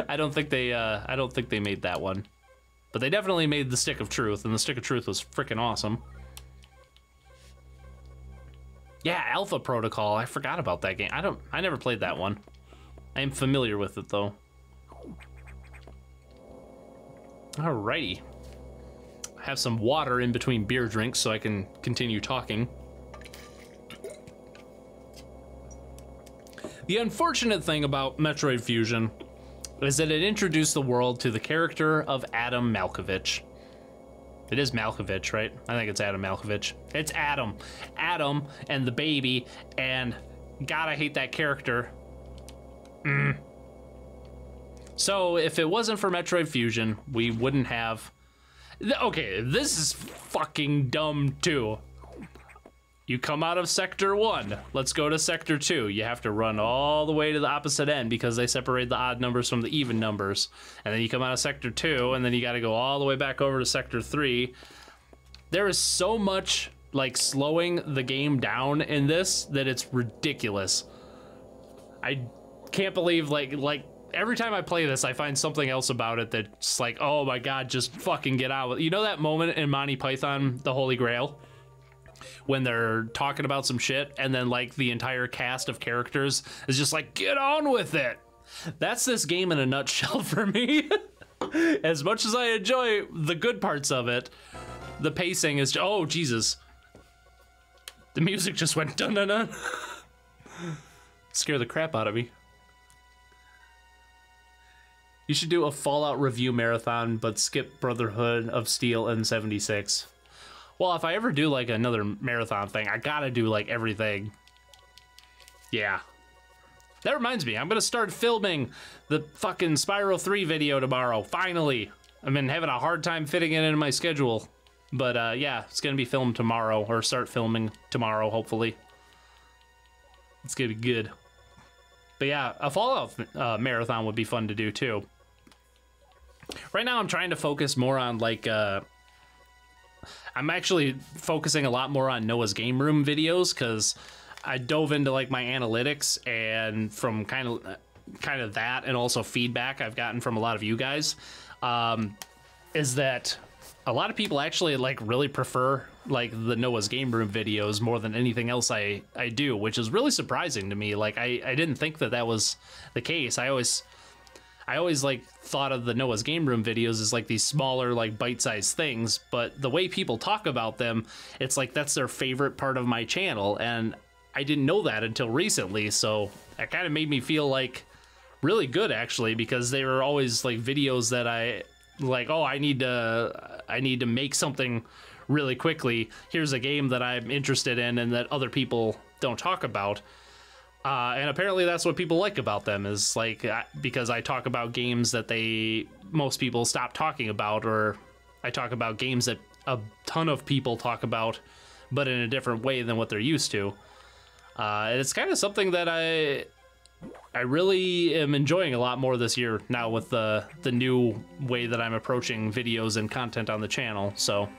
I don't think they made that one. But they definitely made The Stick of Truth, and The Stick of Truth was freaking awesome. Yeah, Alpha Protocol. I forgot about that game. I never played that one. I am familiar with it though. Alrighty. I have some water in between beer drinks so I can continue talking. The unfortunate thing about Metroid Fusion is that it introduced the world to the character of Adam Malkovich. It is Malkovich, right? I think it's Adam Malkovich. It's Adam. Adam and the baby, and God, I hate that character. So if it wasn't for Metroid Fusion, we wouldn't have... Okay, this is fucking dumb too. You come out of Sector 1, let's go to Sector 2. You have to run all the way to the opposite end because they separate the odd numbers from the even numbers. And then you come out of Sector 2, and then you gotta go all the way back over to Sector 3. There is so much like slowing the game down in this that it's ridiculous. I can't believe like every time I play this, I find something else about it that's like, oh my God, just fucking get out. You know that moment in Monty Python, The Holy Grail? When they're talking about some shit and then like the entire cast of characters is just like, get on with it. That's this game in a nutshell for me. As much as I enjoy the good parts of it, the pacing is, oh, Jesus. The music just went dun dun dun. Scare the crap out of me. You should do a Fallout review marathon, but skip Brotherhood of Steel and 76. Well, if I ever do like another marathon thing, I gotta do like everything. Yeah. That reminds me, I'm gonna start filming the fucking Spyro 3 video tomorrow, finally. I've been having a hard time fitting it into my schedule. But yeah, it's gonna be filmed tomorrow, or start filming tomorrow, hopefully. It's gonna be good. But yeah, a Fallout marathon would be fun to do too. Right now I'm trying to focus more on like, I'm actually focusing a lot more on Noah's Game Room videos, because I dove into like my analytics, and from kind of that, and also feedback I've gotten from a lot of you guys, is that a lot of people actually like really prefer like the Noah's Game Room videos more than anything else I do, which is really surprising to me. Like I didn't think that was the case. I always like thought of the Noah's Game Room videos as like these smaller, like bite-sized things, but the way people talk about them, it's like that's their favorite part of my channel, and I didn't know that until recently, so it kind of made me feel like really good actually, because they were always like videos that I like, oh, I need to make something really quickly. Here's a game that I'm interested in and that other people don't talk about. And apparently that's what people like about them, is like, because I talk about games that most people stop talking about, or I talk about games that a ton of people talk about, but in a different way than what they're used to. And it's kind of something that I really am enjoying a lot more this year now with the new way that I'm approaching videos and content on the channel. So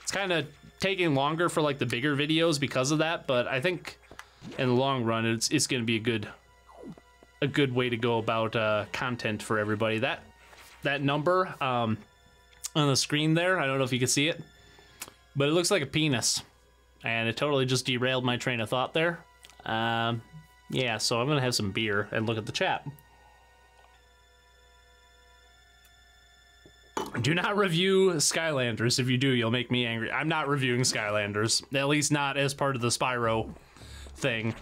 it's kind of taking longer for like the bigger videos because of that, but I think in the long run it's going to be a good way to go about content for everybody. That number on the screen there, I don't know if you can see it, but it looks like a penis, and it totally just derailed my train of thought there. Yeah, so I'm gonna have some beer and look at the chat. Do not review Skylanders. If you do, you'll make me angry. I'm not reviewing Skylanders, at least not as part of the Spyro thing,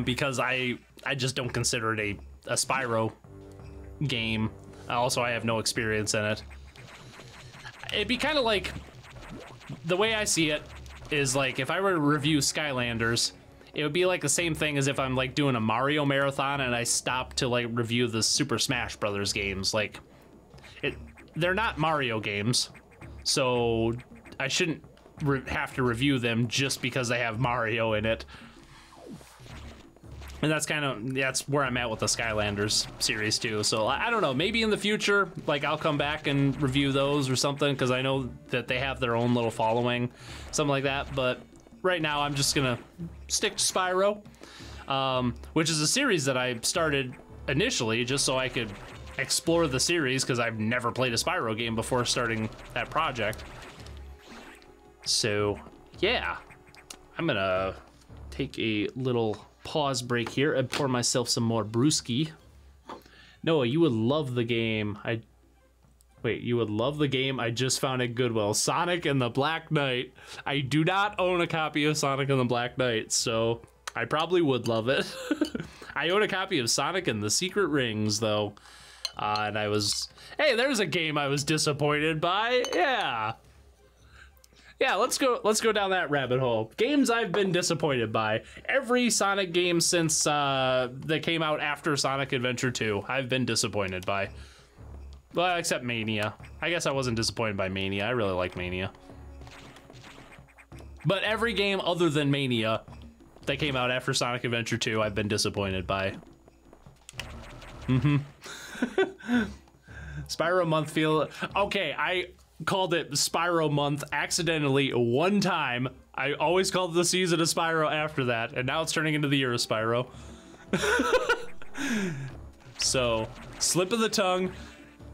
because I just don't consider it a Spyro game. Also, I have no experience in it. It'd be kind of like, the way I see it is like, if I were to review Skylanders, it would be like the same thing as if I'm like doing a Mario marathon and I stop to like review the Super Smash Brothers games. Like, they're not Mario games, so I shouldn't have to review them just because they have Mario in it. And that's where I'm at with the Skylanders series too. So I don't know, maybe in the future, like I'll come back and review those or something, because I know that they have their own little following, something like that. But right now I'm just gonna stick to Spyro, which is a series that I started initially just so I could explore the series, because I've never played a Spyro game before starting that project. So yeah, I'm gonna take a little pause break here and pour myself some more brewski. Noah, you would love the game. You would love the game I just found at Goodwill, Sonic and the Black Knight. I do not own a copy of Sonic and the Black Knight, so I probably would love it. I own a copy of Sonic and the Secret Rings, though. And hey, there's a game I was disappointed by. Yeah, let's go down that rabbit hole. Games I've been disappointed by. Every Sonic game since that came out after Sonic Adventure 2, I've been disappointed by. Well, except Mania. I guess I wasn't disappointed by Mania. I really like Mania. But every game other than Mania that came out after Sonic Adventure 2, I've been disappointed by. Spyro Month feel... Okay, I called it Spyro Month accidentally one time. I always called the season of Spyro after that, and now it's turning into the year of Spyro. So, slip of the tongue.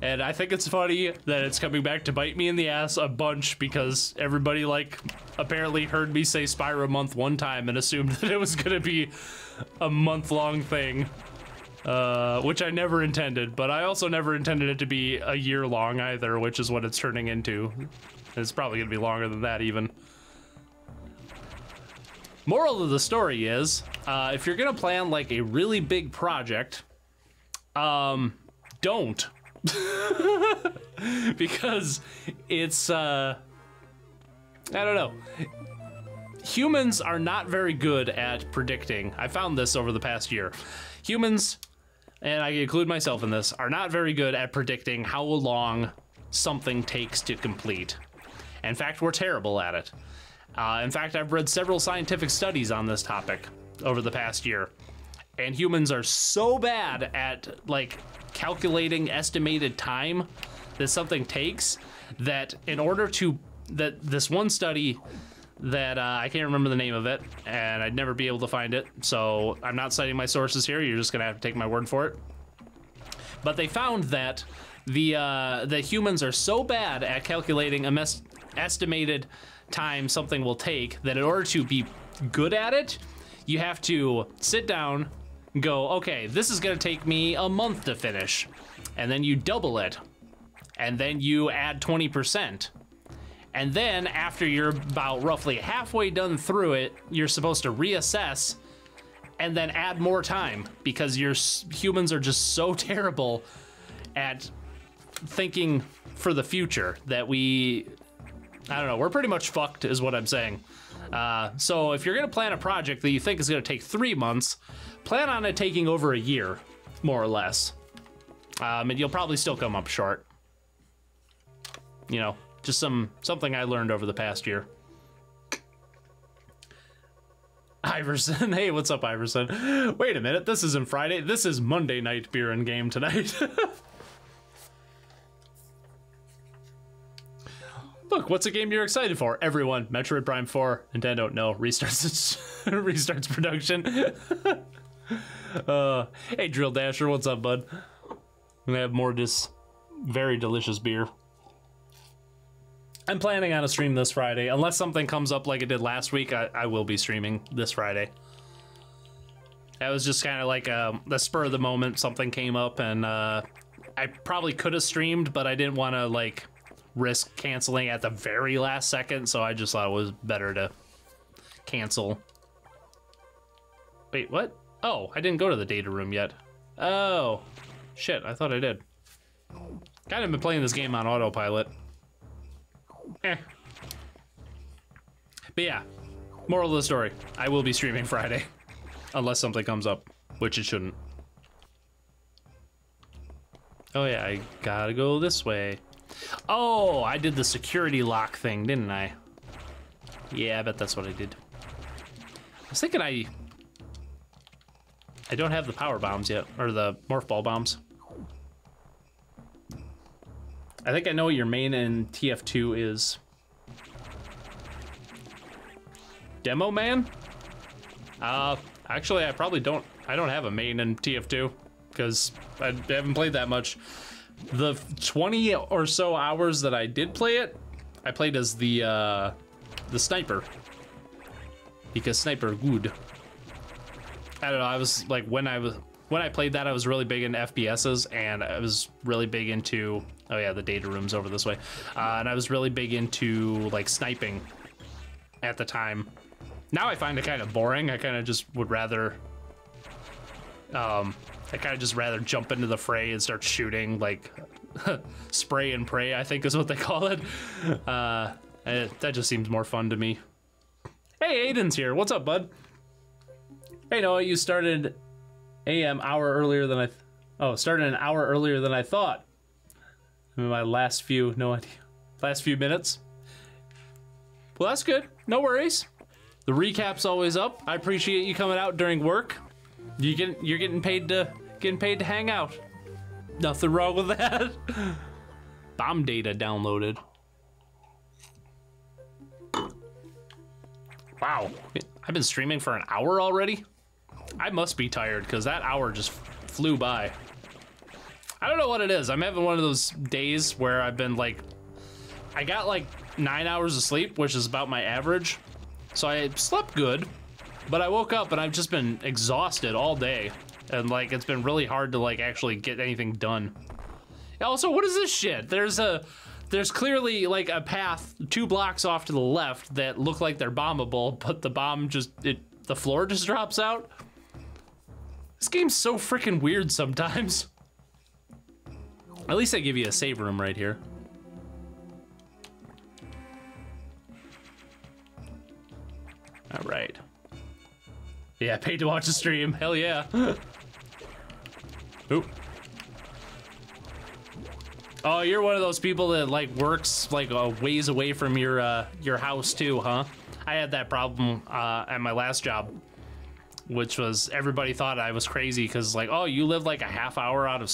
And I think it's funny that it's coming back to bite me in the ass a bunch, because everybody, like, apparently heard me say Spyro Month one time and assumed that it was gonna be a month-long thing, which I never intended. But I also never intended it to be a year-long either, which is what it's turning into. It's probably gonna be longer than that even. Moral of the story is, if you're gonna plan like a really big project, don't. Because it's, I don't know. Humans are not very good at predicting. I found this over the past year. Humans, and I include myself in this, are not very good at predicting how long something takes to complete. In fact, we're terrible at it. In fact, I've read several scientific studies on this topic over the past year, and humans are so bad at like calculating estimated time that something takes that in order to, that this one study that I can't remember the name of it, and I'd never be able to find it, so I'm not citing my sources here. You're just gonna have to take my word for it. But they found that the humans are so bad at calculating a estimated time something will take that in order to be good at it, you have to sit down, go, okay, this is gonna take me a month to finish, and then you double it, and then you add 20%. And then after you're about roughly halfway done through it, you're supposed to reassess and then add more time, because humans are just so terrible at thinking for the future that I don't know, we're pretty much fucked is what I'm saying. So if you're gonna plan a project that you think is gonna take 3 months, plan on it taking over a year, more or less. And you'll probably still come up short. You know, just something I learned over the past year. Iverson, hey, what's up, Iverson? Wait a minute, this isn't Friday, this is Monday night beer and game tonight. Look, what's a game you're excited for? Everyone, Metroid Prime 4, Nintendo, no, restarts production. Hey, Drill Dasher, what's up, bud? I'm gonna have more just very delicious beer. I'm planning on a stream this Friday. Unless something comes up like it did last week, I will be streaming this Friday. That was just kind of like the spur of the moment. Something came up, and I probably could have streamed, but I didn't want to like risk canceling at the very last second, so I just thought it was better to cancel. Wait, what? Oh, I didn't go to the data room yet. Oh, shit, I thought I did. Kind of been playing this game on autopilot. Eh. But yeah, moral of the story, I will be streaming Friday. Unless something comes up, which it shouldn't. Oh yeah, I gotta go this way. Oh, I did the security lock thing, didn't I? Yeah, I bet that's what I did. I was thinking I don't have the power bombs yet, or the morph ball bombs. I think I know what your main in TF2 is. Demo man? Actually, I probably don't. I don't have a main in TF2 because I haven't played that much. The 20 or so hours that I did play it, I played as the sniper, because sniper good. I don't know. I was like when I played that, I was really big into FPSs, and I was really big into, oh yeah, the data room's over this way, and I was really big into like sniping at the time. Now I find it kind of boring. I kind of just would rather, I kind of just rather jump into the fray and start shooting, like spray and pray, I think is what they call it. That just seems more fun to me. Hey, Aiden's here. What's up, bud? Hey, Noah, you started AM hour earlier than started an hour earlier than I thought. In my last few minutes. Well, that's good. No worries. The recap's always up. I appreciate you coming out during work. You're getting paid to hang out. Nothing wrong with that. Bomb data downloaded. Wow, I've been streaming for an hour already? I must be tired, because that hour just flew by. I don't know what it is. I'm having one of those days where I've been like, I got like 9 hours of sleep, which is about my average. So I slept good, but I woke up and I've just been exhausted all day. And like, it's been really hard to like actually get anything done. Also, what is this shit? There's there's clearly like a path 2 blocks off to the left that look like they're bombable, but the bomb just, the floor just drops out. This game's so freaking weird sometimes. At least they give you a save room right here. All right. Yeah, paid to watch the stream. Hell yeah. Oop. Oh, you're one of those people that like works like a ways away from your house too, huh? I had that problem at my last job, which was everybody thought I was crazy because like, oh, you live like a half hour out of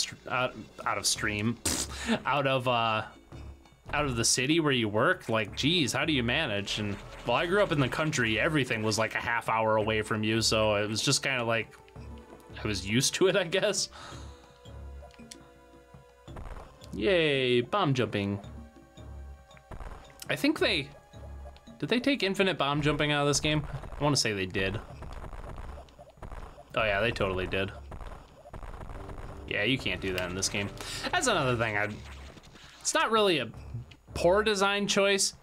the city where you work. Like, geez, how do you manage? And well, I grew up in the country. Everything was like a half hour away from you, so it was just kind of like I was used to it, I guess. Yay, bomb jumping. I think did they take infinite bomb jumping out of this game? I want to say they did. Oh yeah, they totally did. Yeah, you can't do that in this game. That's another thing. It's not really a poor design choice,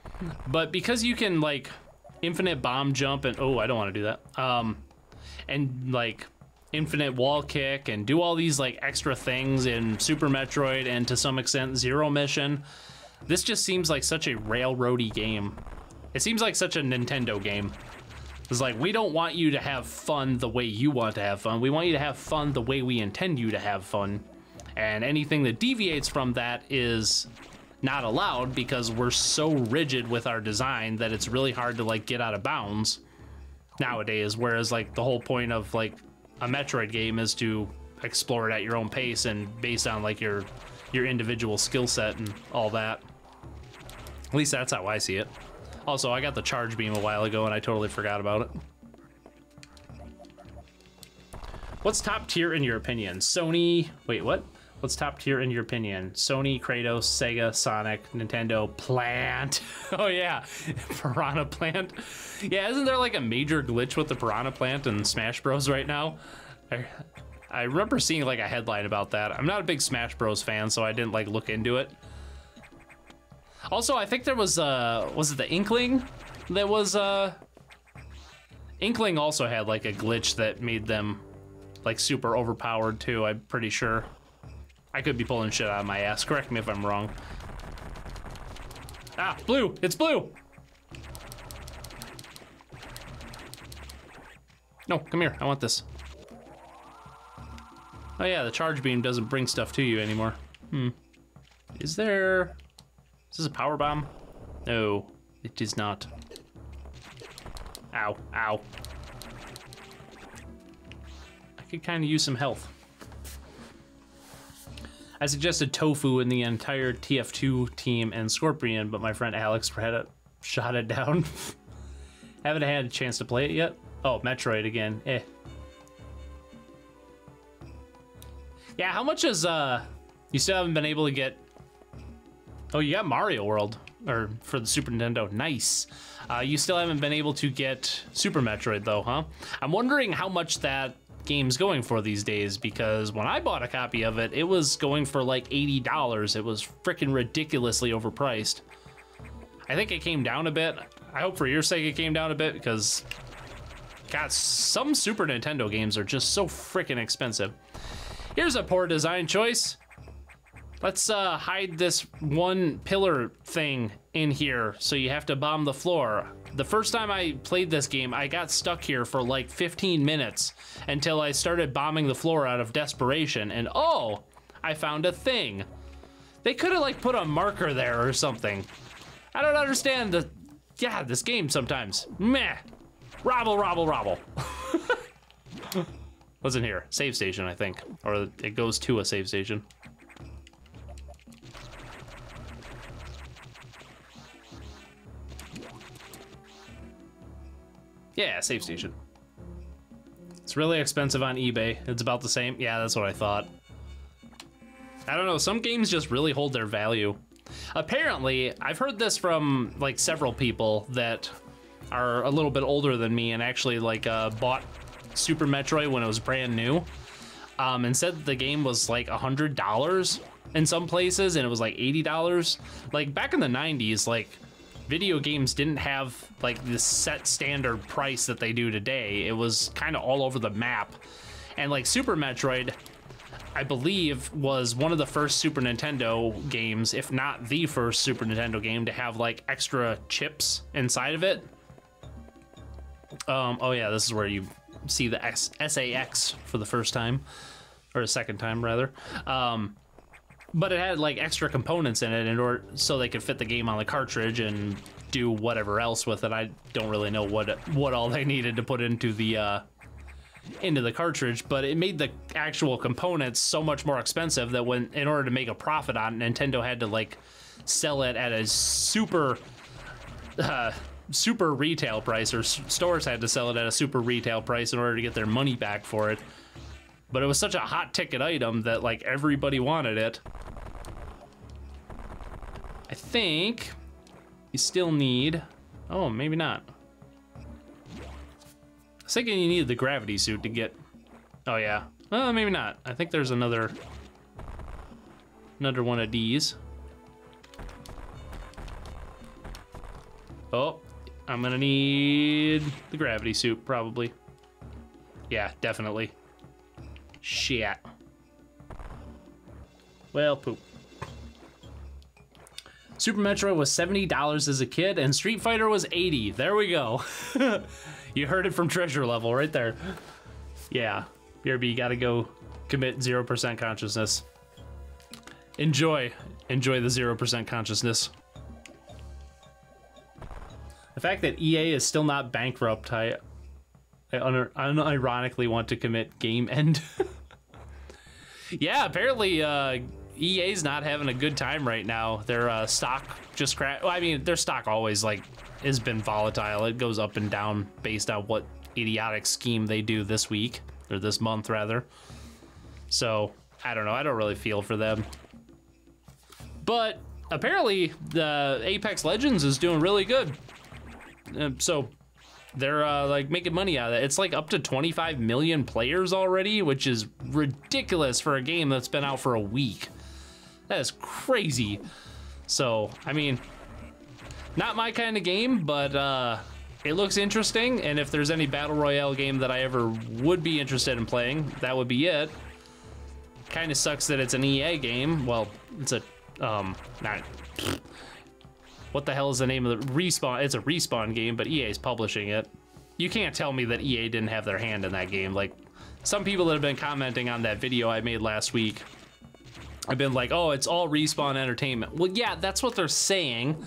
but because you can like infinite bomb jump and, oh, I don't want to do that. And like infinite wall kick and do all these like extra things in Super Metroid and to some extent Zero Mission. This just seems like such a railroady game. It seems like such a Nintendo game. It's like, we don't want you to have fun the way you want to have fun. We want you to have fun the way we intend you to have fun. And anything that deviates from that is not allowed because we're so rigid with our design that it's really hard to like get out of bounds nowadays. Whereas like the whole point of like a Metroid game is to explore it at your own pace and based on like your individual skill set and all that. At least that's how I see it. Also, I got the charge beam a while ago and I totally forgot about it. What's top tier in your opinion? Sony, wait, what? What's top tier in your opinion? Sony, Kratos, Sega, Sonic, Nintendo, Plant. Oh yeah, Piranha Plant. Yeah, isn't there like a major glitch with the Piranha Plant in Smash Bros right now? I remember seeing like a headline about that. I'm not a big Smash Bros fan, so I didn't like look into it. Also, I think there was it the Inkling that was, Inkling also had like a glitch that made them like super overpowered too, I'm pretty sure. I could be pulling shit out of my ass. Correct me if I'm wrong. Ah, blue! It's blue! No, come here. I want this. Oh yeah, the charge beam doesn't bring stuff to you anymore. Is this a power bomb? No, it is not. Ow, ow. I could kind of use some health. I suggested Tofu in the entire TF2 team and Scorpion, but my friend Alex shot it down. Haven't had a chance to play it yet. Oh, Metroid again. Eh. Yeah, how much is, you still haven't been able to get... Oh, you got Mario World, or for the Super Nintendo. Nice. You still haven't been able to get Super Metroid, though, huh? I'm wondering how much that game's going for these days, because when I bought a copy of it, it was going for like $80. It was freaking ridiculously overpriced. I think it came down a bit. I hope for your sake it came down a bit, because God, some Super Nintendo games are just so freaking expensive. Here's a poor design choice. Let's hide this one pillar thing in here so you have to bomb the floor. The first time I played this game, I got stuck here for like 15 minutes until I started bombing the floor out of desperation, and oh, I found a thing. They could have like put a marker there or something. I don't understand this game sometimes. Meh. Robble, robble, robble. What's in here? Save station, I think. Or it goes to a save station. Yeah, save station. It's really expensive on eBay. It's about the same. Yeah, that's what I thought. I don't know, some games just really hold their value. Apparently, I've heard this from like several people that are a little bit older than me and actually like bought Super Metroid when it was brand new. and said the game was like $100 in some places, and it was like $80. Like back in the 90s, like video games didn't have like this set standard price that they do today. It was kind of all over the map. And like Super Metroid, I believe, was one of the first Super Nintendo games, if not the first Super Nintendo game, to have like extra chips inside of it. Oh yeah, this is where you see the SAX for the first time, or the second time rather. But it had like extra components in it in order so they could fit the game on the cartridge and do whatever else with it. I don't really know what all they needed to put into the cartridge, but it made the actual components so much more expensive that in order to make a profit on it, Nintendo had to like sell it at a super retail price, or stores had to sell it at a super retail price in order to get their money back for it. But it was such a hot ticket item that like everybody wanted it. I think you still need, oh, maybe not. I was thinking you needed the gravity suit to get, oh yeah, well, maybe not. I think there's another one of these. Oh, I'm gonna need the gravity suit probably. Yeah, definitely. Shit. Well, poop. Super Metroid was $70 as a kid, and Street Fighter was $80. There we go. You heard it from Treasure Level right there. Yeah, BRB, you gotta go commit 0% consciousness. Enjoy the 0% consciousness. The fact that EA is still not bankrupt, I unironically want to commit game end. Yeah, apparently EA's not having a good time right now. Their stock just crashed. Well, I mean, their stock always like has been volatile. It goes up and down based on what idiotic scheme they do this week, or this month rather. So I don't know. I don't really feel for them. But apparently the Apex Legends is doing really good. So they're like making money out of it. It's like up to 25 million players already, which is ridiculous for a game that's been out for a week. That is crazy. So, I mean, not my kind of game, but it looks interesting. And if there's any Battle Royale game that I ever would be interested in playing, that would be it. Kind of sucks that it's an EA game. Well, it's a, not... What the hell is the name of the Respawn? It's a Respawn game, but EA's publishing it. You can't tell me that EA didn't have their hand in that game. Like, some people that have been commenting on that video I made last week, I've been like, oh, it's all Respawn Entertainment. Well, yeah, that's what they're saying.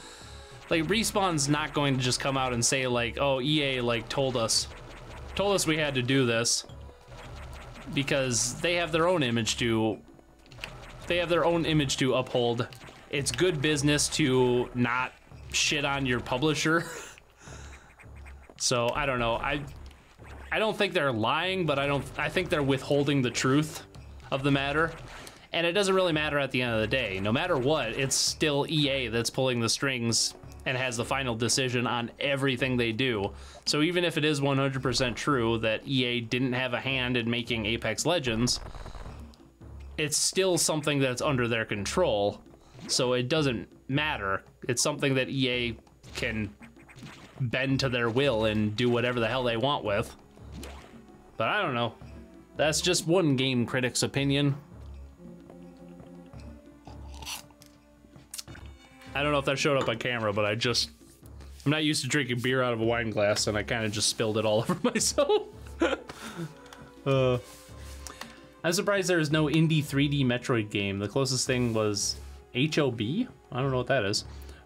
Like, Respawn's not going to just come out and say like, oh, EA like told us we had to do this, because they have their own image to uphold. It's good business to not shit on your publisher. So I don't know. I don't think they're lying, but I think they're withholding the truth of the matter. And it doesn't really matter at the end of the day. No matter what, it's still EA that's pulling the strings and has the final decision on everything they do. So even if it is 100% true that EA didn't have a hand in making Apex Legends, it's still something that's under their control. So it doesn't matter. It's something that EA can bend to their will and do whatever the hell they want with. But I don't know. That's just one game critic's opinion. I don't know if that showed up on camera, but I'm not used to drinking beer out of a wine glass, and I kind of just spilled it all over myself. I'm surprised there is no indie 3D Metroid game. The closest thing was HOB? I don't know what that is,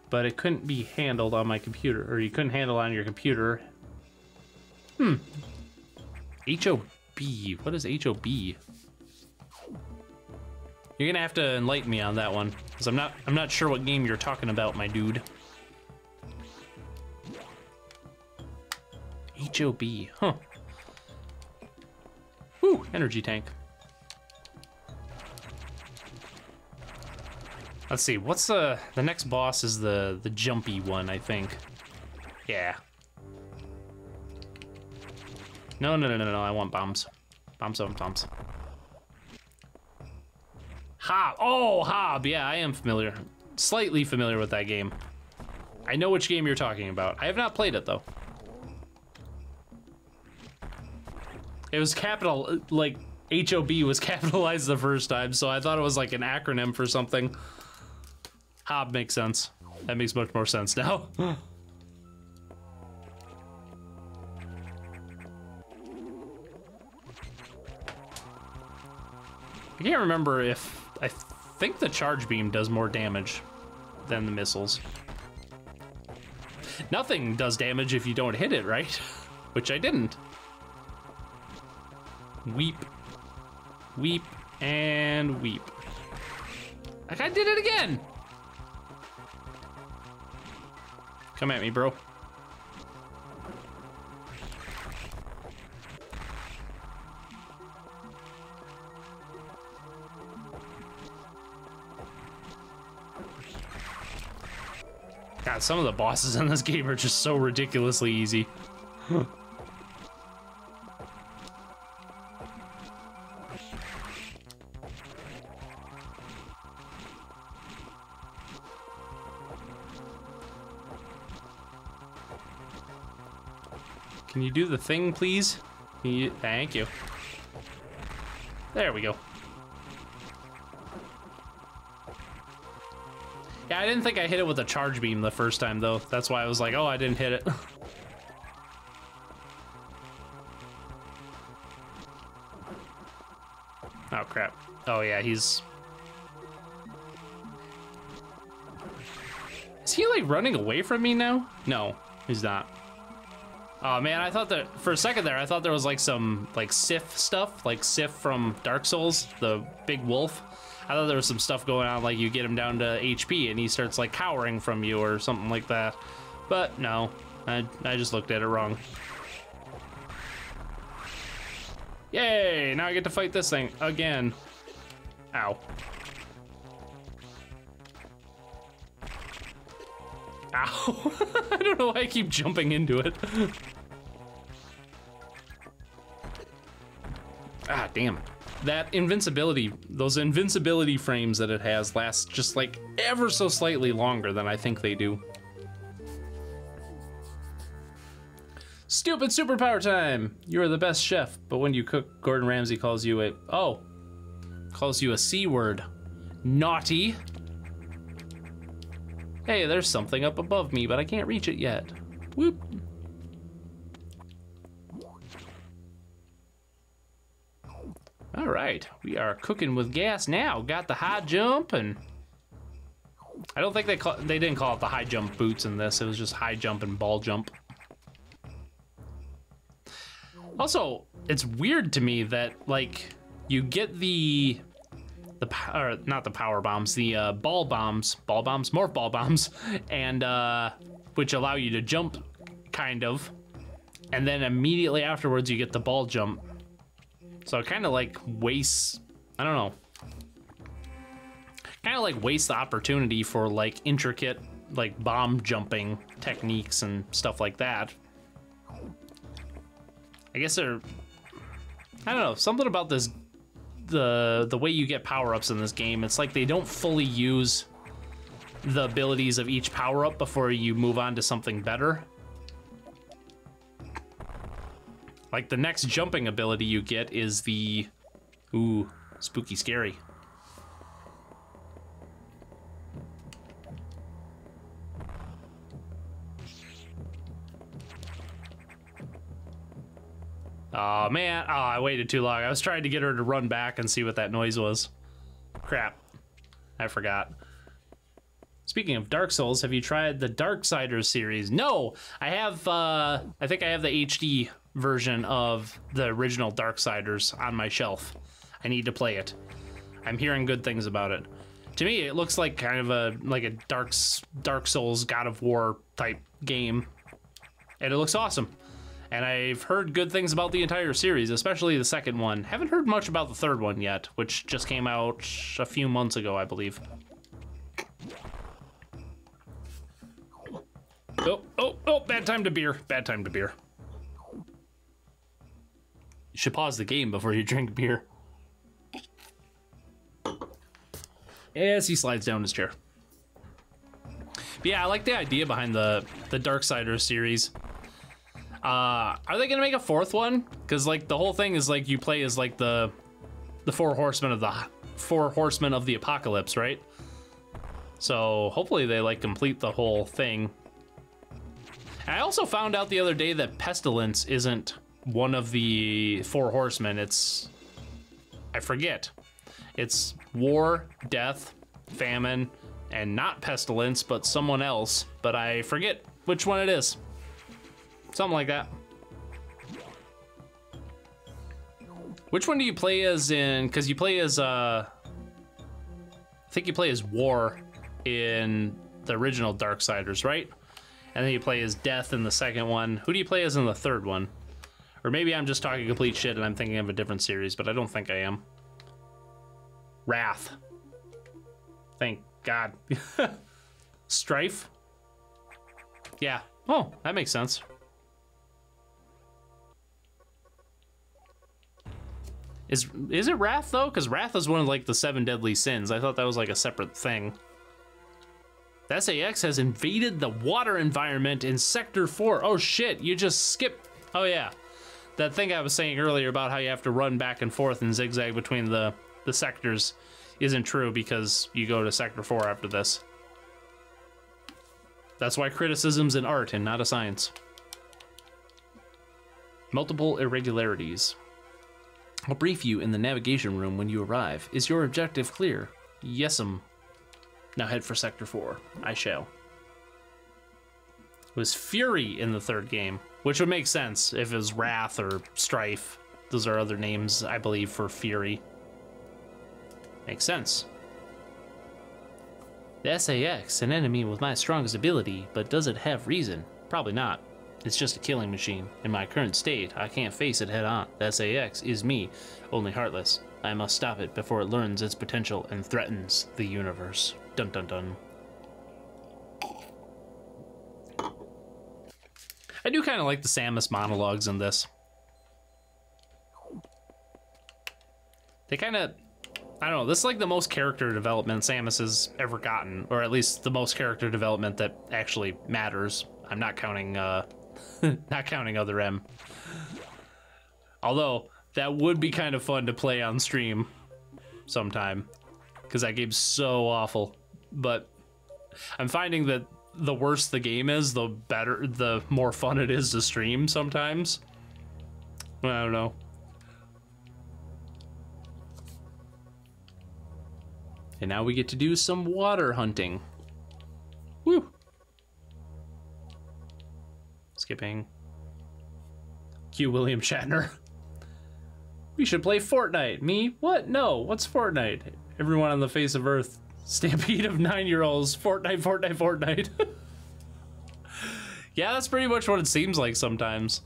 but it couldn't be handled on my computer, or you couldn't handle it on your computer. HOB, what is HOB? You're gonna have to enlighten me on that one, because I'm not sure what game you're talking about, my dude. HOB, huh. Whew, energy tank. Let's see, what's the next boss is the jumpy one, I think. Yeah. No, I want bombs. Bombs. Hob. Oh, Hob. Yeah, I am familiar. Slightly familiar with that game. I know which game you're talking about. I have not played it, though. It was capital, like, HOB was capitalized the first time, so I thought it was like an acronym for something. Hob makes sense. That makes much more sense now. I can't remember if... I think the charge beam does more damage than the missiles. Nothing does damage if you don't hit it, right? Which I didn't. Weep. Weep and weep. Like, I did it again! Come at me, bro. God, some of the bosses in this game are just so ridiculously easy. Can you do the thing, please? Thank you. There we go. Yeah, I didn't think I hit it with a charge beam the first time, though. That's why I was like, oh, I didn't hit it. Oh, crap. Oh, yeah, he's... Is he, like, running away from me now? No, he's not. Oh, man, I thought that... For a second there, I thought there was, like, some, like, Sif stuff. Like, Sif from Dark Souls, the big wolf. I thought there was some stuff going on, like you get him down to HP and he starts like cowering from you or something like that. But no, I just looked at it wrong. Yay, now I get to fight this thing again. Ow. Ow. I don't know why I keep jumping into it. Ah, damn. That invincibility, those invincibility frames that it has last just like ever so slightly longer than I think they do. Stupid superpower time! You are the best chef, but when you cook, Gordon Ramsay calls you a, calls you a C word. Naughty. Hey, there's something up above me, but I can't reach it yet. Whoop. All right, we are cooking with gas now. Got the high jump, and I don't think they didn't call it the high jump boots in this. It was just high jump and ball jump. Also, it's weird to me that like you get the not the power bombs, the morph ball bombs, and which allow you to jump, kind of, and then immediately afterwards you get the ball jump. So it kind of like wastes, I don't know, kind of like wastes the opportunity for like intricate like bomb jumping techniques and stuff like that. I guess they're, I don't know, something about this, the way you get power-ups in this game, it's like they don't fully use the abilities of each power-up before you move on to something better. Like, the next jumping ability you get is the... Ooh, spooky scary. Oh, man. Oh, I waited too long. I was trying to get her to run back and see what that noise was. Crap. I forgot. Speaking of Dark Souls, have you tried the Darksiders series? No! I have, I think I have the HD version of the original Darksiders on my shelf. I need to play it. I'm hearing good things about it. To me, it looks like kind of a Dark Souls God of War type game, and it looks awesome. And I've heard good things about the entire series, especially the second one. Haven't heard much about the third one yet, which just came out a few months ago, I believe. Oh, bad time to beer. Bad time to beer. You should pause the game before you drink beer. As he slides down his chair. But yeah, I like the idea behind the Darksiders series. Are they gonna make a fourth one? Because like the whole thing is like you play as like the four horsemen of the apocalypse, right? So hopefully they like complete the whole thing. And I also found out the other day that pestilence isn't one of the four horsemen. I forget. It's war, death, famine, and not pestilence, but someone else. But I forget which one it is. Something like that. Which one do you play as in? Because you play as I think you play as war in the original Darksiders, right? And then you play as death in the second one. Who do you play as in the third one? Or maybe I'm just talking complete shit and I'm thinking of a different series, but I don't think I am. Wrath. Thank God. Strife? Yeah. Oh, that makes sense. Is it Wrath, though? Because Wrath is one of, like, the 7 deadly sins. I thought that was, like, a separate thing. The SAX has invaded the water environment in Sector 4. Oh, shit, you just skipped. Oh, yeah. That thing I was saying earlier about how you have to run back and forth and zigzag between the sectors isn't true because you go to Sector 4 after this. That's why criticism's an art and not a science. Multiple irregularities. I'll brief you in the navigation room when you arrive. Is your objective clear? Yes'm. Now head for Sector 4. I shall. It was Fury in the third game, which would make sense if it was Wrath or Strife. Those are other names, I believe, for Fury. Makes sense. The SAX, an enemy with my strongest ability, but does it have reason? Probably not. It's just a killing machine. In my current state, I can't face it head on. The SAX is me, only heartless. I must stop it before it learns its potential and threatens the universe. Dun dun dun. I do kind of like the Samus monologues in this. They kind of, I don't know, this is like the most character development Samus has ever gotten, or at least the most character development that actually matters. I'm not counting, not counting Other M. Although, that would be kind of fun to play on stream sometime, because that game's so awful. But I'm finding that the worse the game is, the better, the more fun it is to stream sometimes. I don't know. And now we get to do some water hunting. Woo! Skipping. Cue William Shatner. We should play Fortnite. Me? What? No. What's Fortnite? Everyone on the face of Earth. Stampede of 9-year-olds. Fortnite, Fortnite, Fortnite. Yeah, that's pretty much what it seems like sometimes.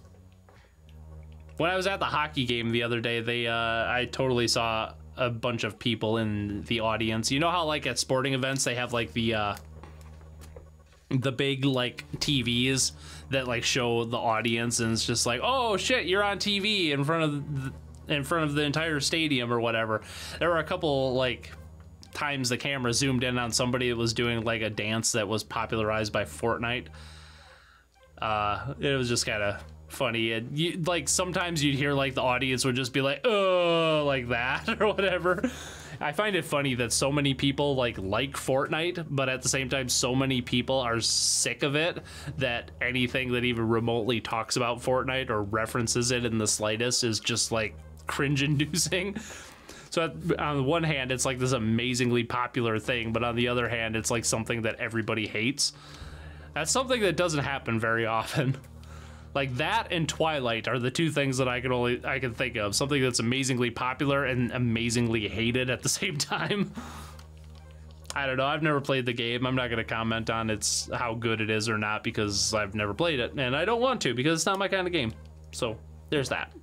When I was at the hockey game the other day, I totally saw a bunch of people in the audience. You know how like at sporting events they have like the big like TVs that like show the audience, and it's just like, oh shit, you're on TV in front of the entire stadium or whatever. There were a couple like times the camera zoomed in on somebody that was doing like a dance that was popularized by Fortnite. It was just kind of funny, and like sometimes you'd hear like the audience would just be like, oh, like that or whatever. I find it funny that so many people like Fortnite, but at the same time so many people are sick of it that anything that even remotely talks about Fortnite or references it in the slightest is just like cringe-inducing. So on the one hand, it's like this amazingly popular thing, but on the other hand, it's like something that everybody hates. That's something that doesn't happen very often. Like that and Twilight are the two things that I can think of. Something that's amazingly popular and amazingly hated at the same time. I don't know. I've never played the game. I'm not going to comment on how good it is or not because I've never played it, and I don't want to because it's not my kind of game. So there's that.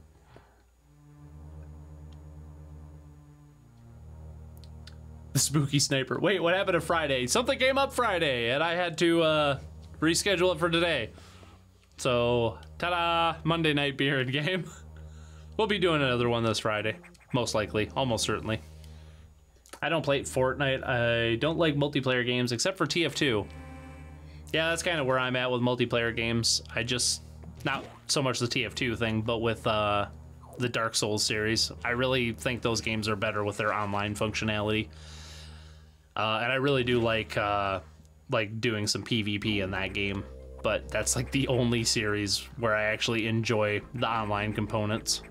The spooky sniper. Wait, what happened to Friday? Something came up Friday, and I had to reschedule it for today. So, ta-da! Monday night beer and game. We'll be doing another one this Friday. Most likely. Almost certainly. I don't play Fortnite. I don't like multiplayer games except for TF2. Yeah, that's kind of where I'm at with multiplayer games. I just, not so much the TF2 thing, but with the Dark Souls series. I really think those games are better with their online functionality. And I really do like doing some PvP in that game. But that's like the only series where I actually enjoy the online components.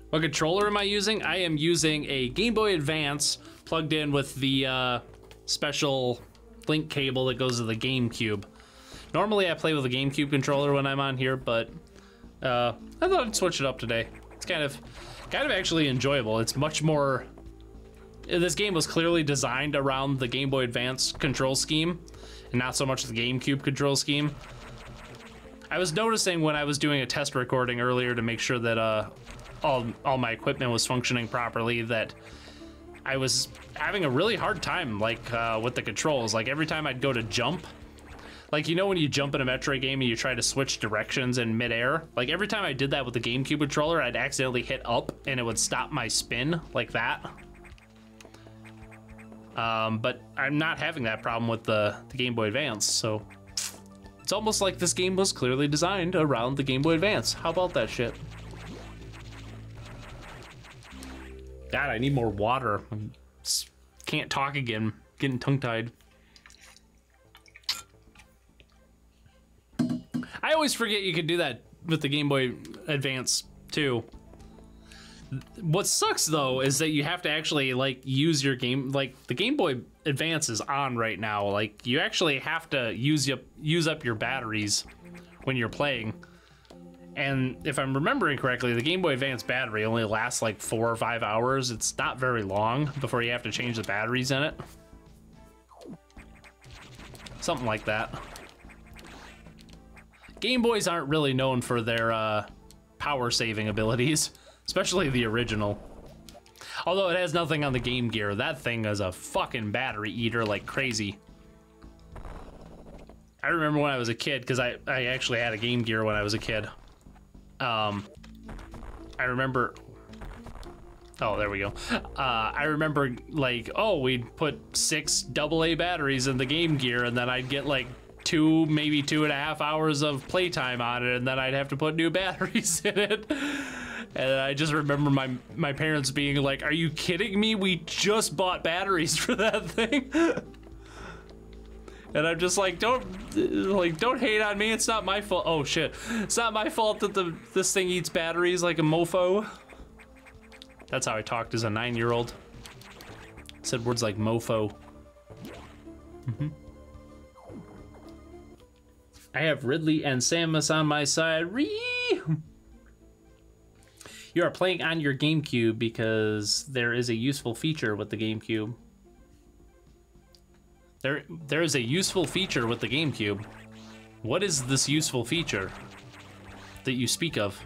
What controller am I using? I am using a Game Boy Advance plugged in with the special link cable that goes to the GameCube. Normally I play with a GameCube controller when I'm on here, but I thought I'd switch it up today. It's kind of actually enjoyable. It's much more... This game was clearly designed around the Game Boy Advance control scheme, and not so much the GameCube control scheme. I was noticing when I was doing a test recording earlier to make sure that all my equipment was functioning properly, that I was having a really hard time with the controls. Like every time I'd go to jump, like, you know when you jump in a Metroid game and you try to switch directions in midair? Like every time I did that with the GameCube controller, I'd accidentally hit up and it would stop my spin like that. But I'm not having that problem with the Game Boy Advance, so it's almost like this game was clearly designed around the Game Boy Advance. How about that shit? God, I need more water. Can't talk again. Getting tongue-tied. I always forget you can do that with the Game Boy Advance too. What sucks though is that you have to actually use your game, the Game Boy Advance is on right now. Like you actually have to use up your batteries when you're playing. And if I'm remembering correctly, the Game Boy Advance battery only lasts like 4 or 5 hours. It's not very long before you have to change the batteries in it. Something like that. Game Boys aren't really known for their power saving abilities, especially the original. Although it has nothing on the Game Gear. That thing is a fucking battery eater like crazy. I remember when I was a kid, because I actually had a Game Gear when I was a kid. I remember, oh, there we go. I remember we'd put 6 AA batteries in the Game Gear, and then I'd get like 2, maybe 2.5 hours of playtime on it, and then I'd have to put new batteries in it. And I just remember my parents being like, "Are you kidding me? We just bought batteries for that thing." And I'm just like, don't hate on me. It's not my fault. Oh shit, it's not my fault that this thing eats batteries like a mofo. That's how I talked as a 9-year-old. Said words like mofo. I have Ridley and Samus on my side. You are playing on your GameCube because there is a useful feature with the GameCube. There is a useful feature with the GameCube. What is this useful feature that you speak of?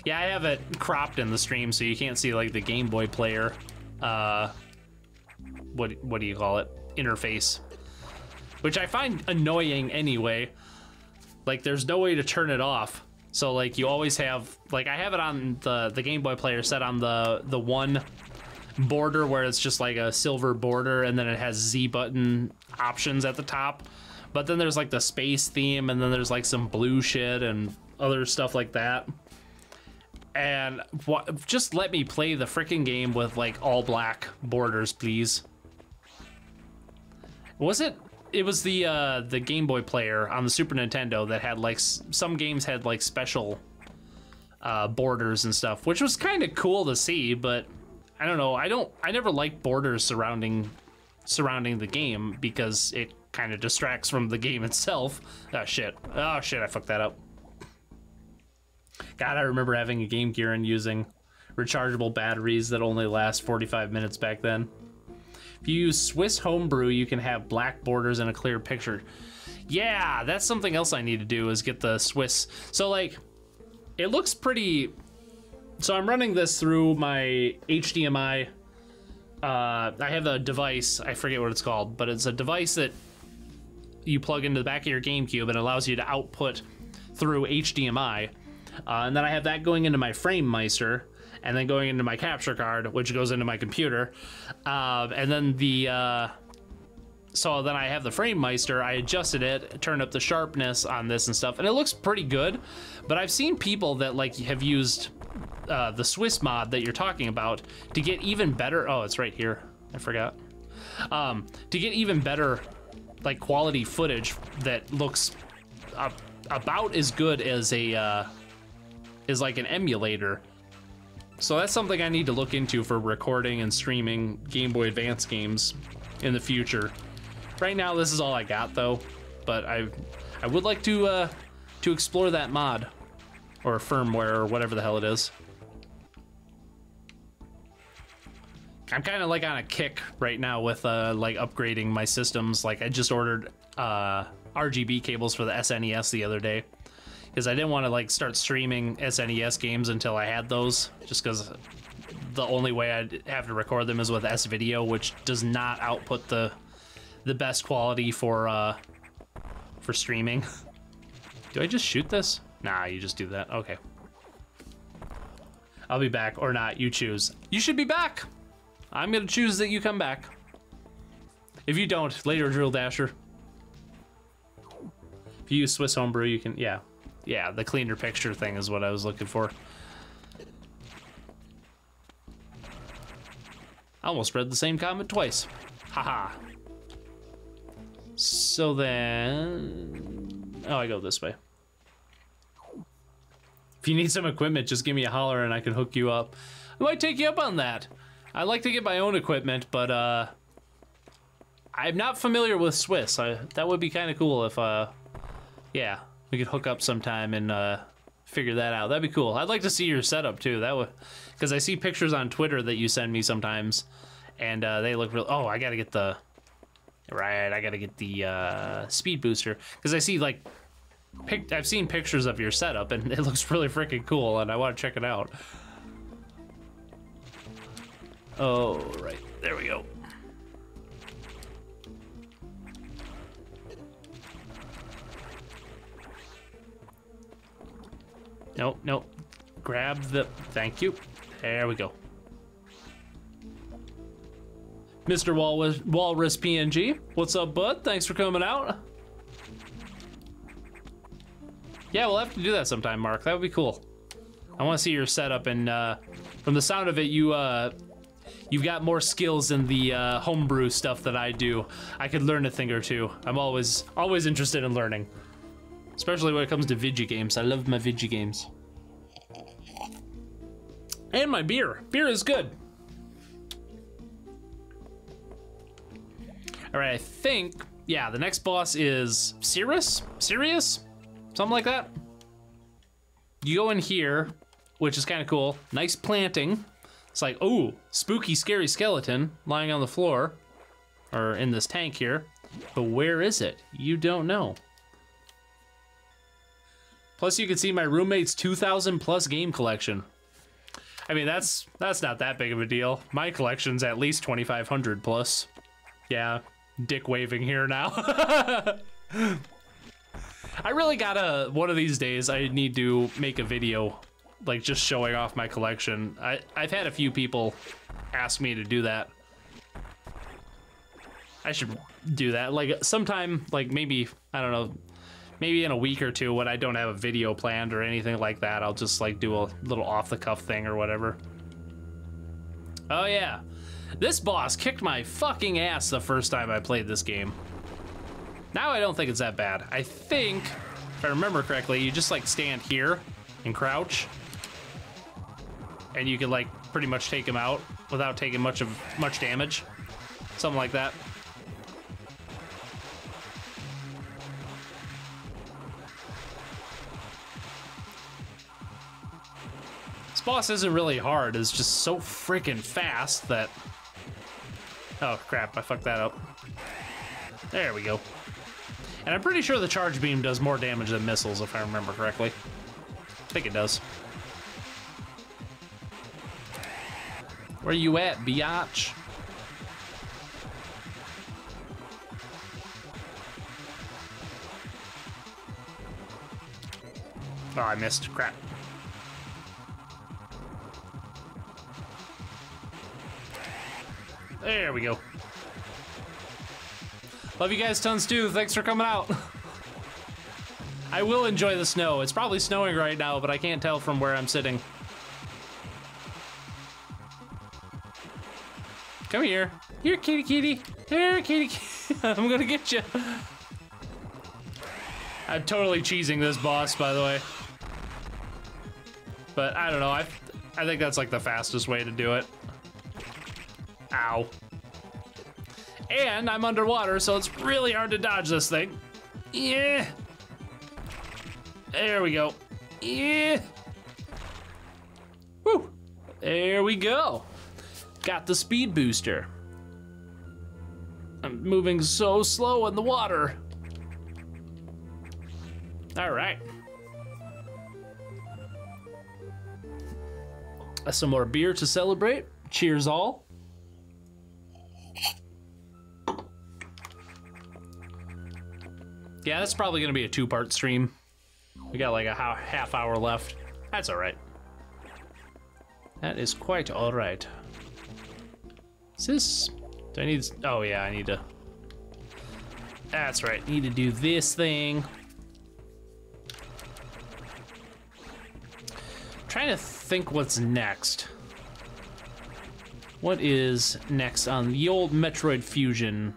Yeah, I have it cropped in the stream so you can't see like the Game Boy player, what do you call it? Interface. Which I find annoying anyway. Like there's no way to turn it off. So like you always have, like I have it on the Game Boy player set on the one border where it's just like a silver border, and then it has Z button options at the top. But then there's like the space theme, and then there's like some blue shit and other stuff like that. And just let me play the freaking game with like all black borders, please. It was the Game Boy player on the Super Nintendo that had like some games had like special borders and stuff, which was kind of cool to see, but I don't know. I never liked borders surrounding the game because it kind of distracts from the game itself. Oh shit, I fucked that up. God, I remember having a Game Gear and using rechargeable batteries that only last 45 minutes back then. If you use Swiss Homebrew, you can have black borders and a clear picture. Yeah, that's something else I need to do, is get the Swiss. So like, it looks pretty. So I'm running this through my HDMI. I have a device, I forget what it's called, but it's a device that you plug into the back of your GameCube and allows you to output through HDMI. And then I have that going into my Frame Meister, and then going into my capture card, which goes into my computer, and then the so then I have the Frame Meister. I adjusted it, turned up the sharpness on this and stuff, and it looks pretty good. But I've seen people that like have used the Swiss mod that you're talking about to get even better. Oh, it's right here. I forgot. To get even better like quality footage that looks about as good as a is like an emulator. So that's something I need to look into for recording and streaming Game Boy Advance games in the future. Right now, this is all I got though, but I would like to explore that mod or firmware or whatever the hell it is. I'm kind of like on a kick right now with like upgrading my systems. Like I just ordered RGB cables for the SNES the other day because I didn't want to like start streaming SNES games until I had those, just because the only way I'd have to record them is with S-Video, which does not output the best quality for streaming. Do I just shoot this? Nah, you just do that. Okay. I'll be back or not, you choose. You should be back. I'm gonna choose that you come back. If you don't, later Drill Dasher. If you use Swiss Homebrew, you can, yeah. Yeah, the cleaner picture thing is what I was looking for. I almost read the same comment twice. Haha. So then, oh, I go this way. If you need some equipment, just give me a holler and I can hook you up. I might take you up on that. I like to get my own equipment, but I'm not familiar with Swiss. That would be kind of cool if, yeah, we could hook up sometime and figure that out. That'd be cool. I'd like to see your setup too. That would, because I see pictures on Twitter that you send me sometimes, and they look real. Oh, I gotta get the speed booster because I see like I've seen pictures of your setup and it looks really freaking cool, and I want to check it out. Oh, right. There we go. Nope, nope. Grab the... Thank you. There we go. Mr. Walrus PNG. What's up, bud? Thanks for coming out. Yeah, we'll have to do that sometime, Mark. That would be cool. I want to see your setup, and from the sound of it, you've got more skills in the homebrew stuff that I do. I could learn a thing or two. I'm always interested in learning, especially when it comes to video games. I love my video games. And my beer. Beer is good. All right, I think, yeah, the next boss is Sirius? Something like that. You go in here, which is kind of cool. Nice planting. It's like, ooh, spooky, scary skeleton lying on the floor, or in this tank here. But where is it? You don't know. Plus, you can see my roommate's 2,000 plus game collection. I mean, that's not that big of a deal. My collection's at least 2,500 plus. Yeah, dick waving here now. I really gotta, one of these days, I need to make a video like just showing off my collection. I've had a few people ask me to do that. I should do that like sometime, like maybe, I don't know, maybe in a week or two when I don't have a video planned or anything like that. I'll just like do a little off the cuff thing or whatever. Oh yeah, this boss kicked my fucking ass the first time I played this game. Now I don't think it's that bad. I think, if I remember correctly, you just like stand here and crouch, and you can like pretty much take him out without taking much damage. Something like that. This boss isn't really hard, it's just so freaking fast that... Oh crap, I fucked that up. There we go. And I'm pretty sure the charge beam does more damage than missiles, if I remember correctly. I think it does. Where you at, biatch? Oh, I missed. Crap. There we go. Love you guys tons too. Thanks for coming out. I will enjoy the snow. It's probably snowing right now, but I can't tell from where I'm sitting. Come here. Here, kitty kitty. Here, kitty kitty. I'm gonna get you. I'm totally cheesing this boss, by the way. But I don't know. I think that's like the fastest way to do it. Ow. And I'm underwater, so it's really hard to dodge this thing. Yeah. There we go. Yeah. Woo. There we go. Got the speed booster. I'm moving so slow in the water. All right. Some more beer to celebrate. Cheers all. Yeah, that's probably gonna be a 2-part stream. We got like a half hour left. That's all right. That is quite all right. Is this, do I need, oh yeah, I need to, that's right, need to do this thing. Trying to think what's next. What is next on the old Metroid Fusion?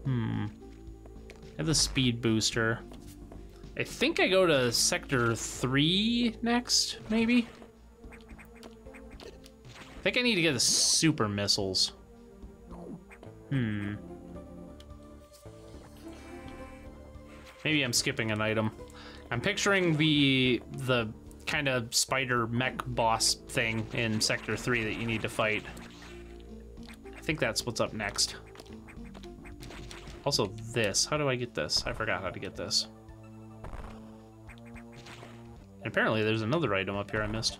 I have the speed booster. I think I go to Sector 3 next, maybe? I think I need to get the super missiles. Maybe I'm skipping an item. I'm picturing the kind of spider mech boss thing in Sector 3 that you need to fight. I think that's what's up next. Also this, how do I get this? I forgot how to get this. And apparently there's another item up here I missed.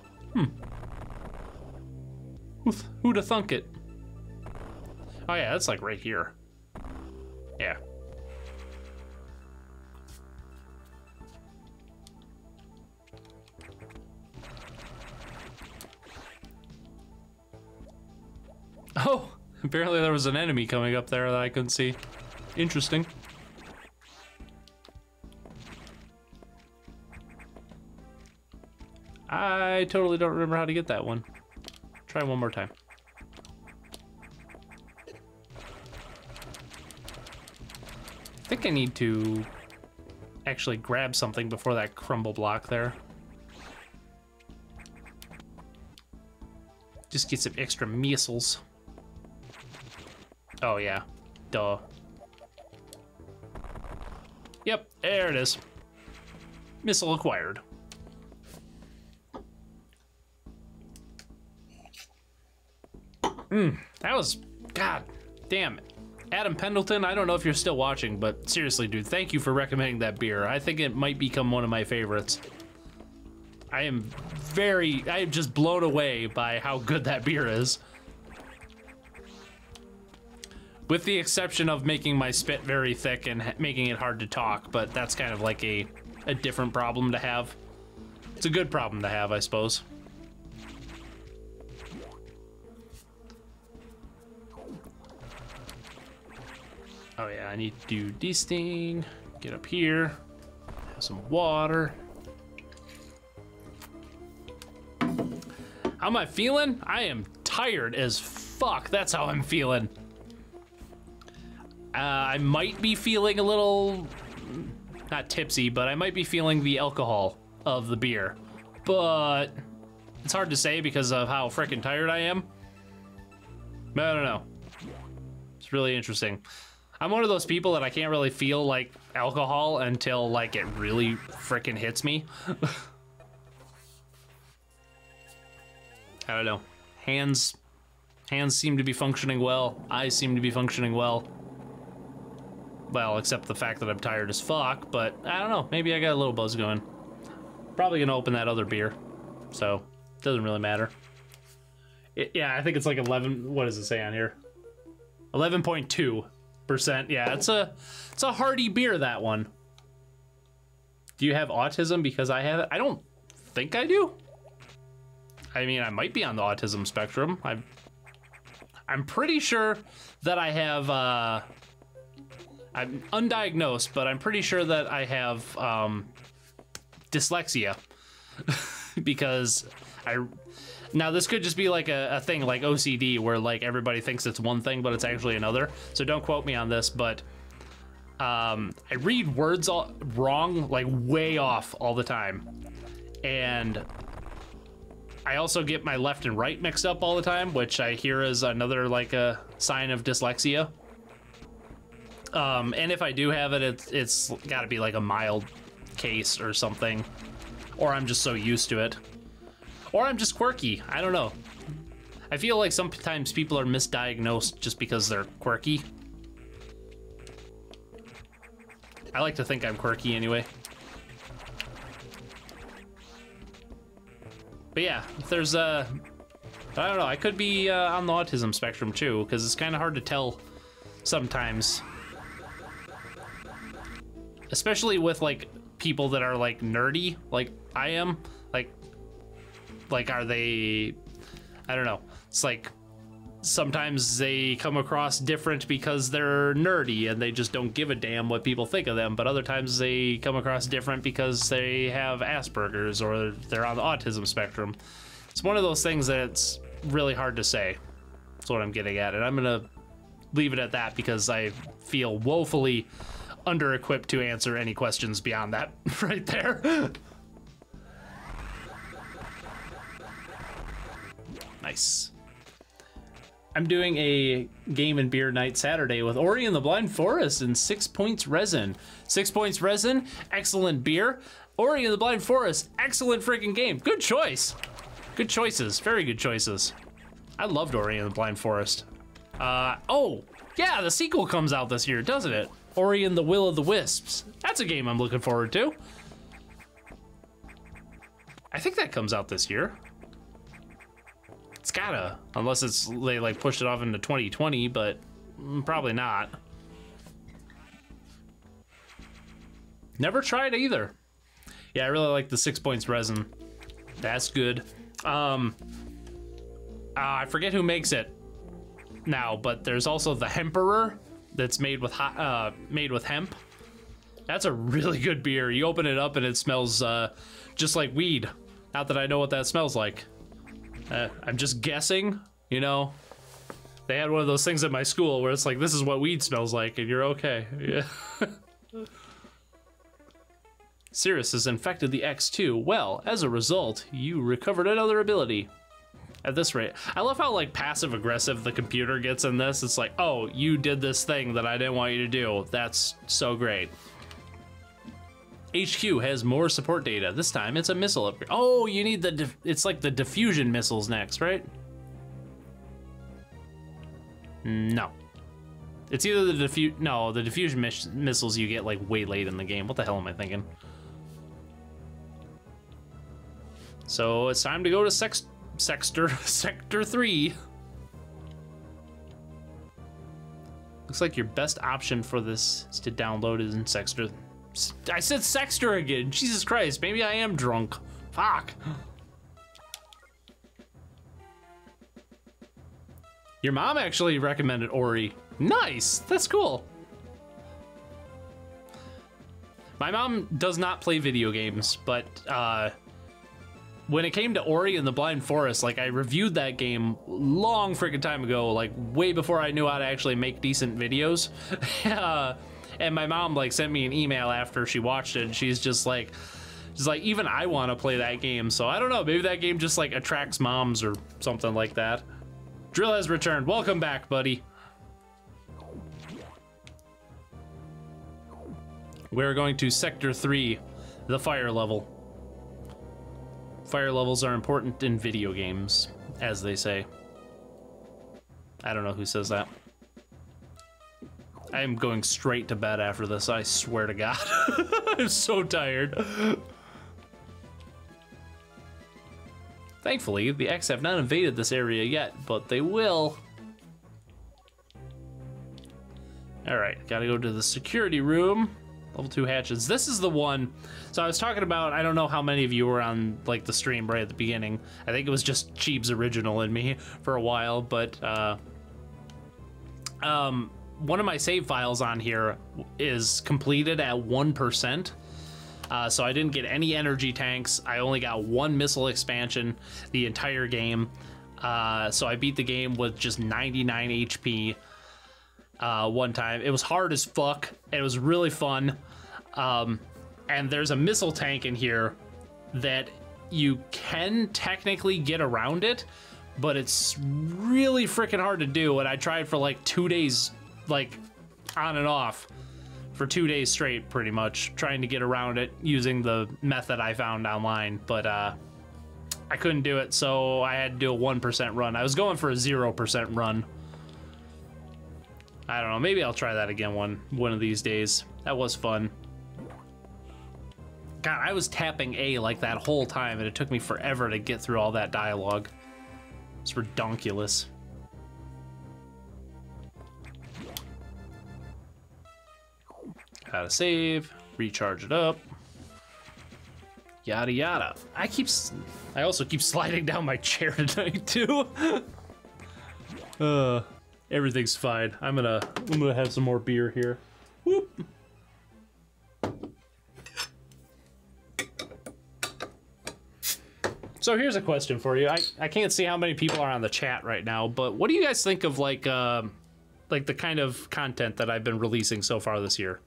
Who'da thunk it? Oh yeah, that's like right here. Yeah. Oh, apparently there was an enemy coming up there that I couldn't see. Interesting. I totally don't remember how to get that one. Try one more time. I think I need to actually grab something before that crumble block there. Just get some extra missiles. Oh yeah, duh. Yep, there it is. Missile acquired. That was, god damn it. Adam Pendleton, I don't know if you're still watching, but seriously, dude, thank you for recommending that beer. I think it might become one of my favorites. I am just blown away by how good that beer is. With the exception of making my spit very thick and making it hard to talk, but that's kind of like a different problem to have. It's a good problem to have, I suppose. Oh yeah, I need to do this thing, get up here, have some water. How am I feeling? I am tired as fuck, that's how I'm feeling. I might be feeling a little, not tipsy, but I might be feeling the alcohol of the beer. But it's hard to say because of how freaking tired I am. But I don't know. It's really interesting. I'm one of those people that I can't really feel like alcohol until like it really freaking hits me. I don't know. Hands seem to be functioning well. Eyes seem to be functioning well. Well, except the fact that I'm tired as fuck, but I don't know. Maybe I got a little buzz going. Probably gonna open that other beer, so it doesn't really matter. Yeah, I think it's like 11. What does it say on here? 11.2%. Yeah, it's a hearty beer, that one. Do you have autism? Because I have it. I don't think I do. I mean, I might be on the autism spectrum. I'm pretty sure that I have, I'm undiagnosed, but I'm pretty sure that I have dyslexia because now this could just be like a thing like OCD where like everybody thinks it's one thing, but it's actually another. So don't quote me on this, but I read words wrong, like way off all the time. And I also get my left and right mixed up all the time, which I hear is another like a sign of dyslexia. And if I do have it, it's got to be like a mild case or something, or I'm just so used to it, or I'm just quirky. I don't know. I feel like sometimes people are misdiagnosed just because they're quirky. I like to think I'm quirky anyway. But yeah, if there's I don't know, I could be on the autism spectrum too, because it's kind of hard to tell sometimes. Especially with like people that are like nerdy, like I am, like are they, I don't know. It's like sometimes they come across different because they're nerdy and they just don't give a damn what people think of them. But other times they come across different because they have Asperger's or they're on the autism spectrum. It's one of those things that's really hard to say. That's what I'm getting at. And I'm going to leave it at that because I feel woefully under-equipped to answer any questions beyond that right there. Nice. I'm doing a game and beer night Saturday with Ori and the Blind Forest and 6 Points Resin. 6 Points Resin, excellent beer. Ori and the Blind Forest, excellent freaking game. Good choice. Good choices, very good choices. I loved Ori and the Blind Forest. Oh, yeah, the sequel comes out this year, doesn't it? Ori and the Will of the Wisps. That's a game I'm looking forward to. I think that comes out this year. It's gotta, unless they like pushed it off into 2020, but probably not. Never tried either. Yeah, I really like the 6 Points Resin. That's good. I forget who makes it now, but there's also the Hemperor that's made with hemp. That's a really good beer. You open it up and it smells just like weed. Not that I know what that smells like. I'm just guessing, you know. They had one of those things at my school where it's like, this is what weed smells like, and you're okay. Yeah. Cirrus has infected the X2. Well, as a result, you recovered another ability. At this rate, I love how like passive aggressive the computer gets in this. It's like, oh, you did this thing that I didn't want you to do. That's so great. HQ has more support data. This time it's a missile upgrade. Oh, you need it's like the diffusion missiles next, right? No. It's either the diffusion missiles you get like way late in the game. What the hell am I thinking? So it's time to go to Sector 3. Looks like your best option for this is to download it in Sector. I said Sector again. Jesus Christ, maybe I am drunk. Fuck. Your mom actually recommended Ori. Nice, that's cool. My mom does not play video games, but when it came to Ori and the Blind Forest, like I reviewed that game long freaking time ago, like way before I knew how to actually make decent videos. And my mom like sent me an email after she watched it, and she's like, even I want to play that game. So I don't know, maybe that game just like attracts moms or something like that. Drill has returned. Welcome back, buddy. We're going to Sector 3, the fire level. Fire levels are important in video games, as they say. I don't know who says that. I am going straight to bed after this, I swear to God. I'm so tired. Thankfully, the X have not invaded this area yet, but they will. All right, gotta go to the security room. Level 2 hatches. This is the one. So I was talking about, I don't know how many of you were on like the stream right at the beginning. I think it was just Cheeb's original and me for a while, but One of my save files on here is completed at 1%. So I didn't get any energy tanks. I only got one missile expansion the entire game. So I beat the game with just 99 HP one time. It was hard as fuck. It was really fun. And there's a missile tank in here that you can technically get around it, but it's really freaking hard to do. And I tried for like 2 days, like on and off for 2 days straight, pretty much trying to get around it using the method I found online, but I couldn't do it, so I had to do a 1% run. I was going for a 0% run. I don't know, maybe I'll try that again one of these days. That was fun. God, I was tapping A like that whole time, and it took me forever to get through all that dialogue. It's redonkulous. Gotta save, recharge it up, yada yada. I also keep sliding down my chair tonight too. Everything's fine. I'm gonna have some more beer here. Whoop. So here's a question for you. I can't see how many people are on the chat right now, but what do you guys think of like the kind of content that I've been releasing so far this year?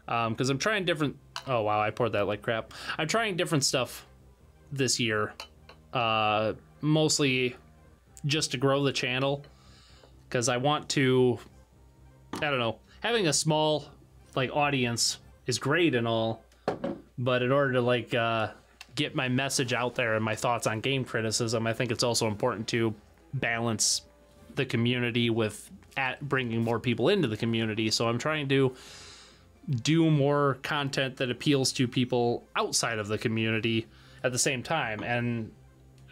Because I'm trying different... Oh, wow, I poured that like crap. I'm trying different stuff this year. Mostly just to grow the channel. Because I want to... I don't know. Having a small, like, audience is great and all. But in order to, like, get my message out there and my thoughts on game criticism, I think it's also important to balance the community with bringing more people into the community. So I'm trying to do more content that appeals to people outside of the community at the same time, and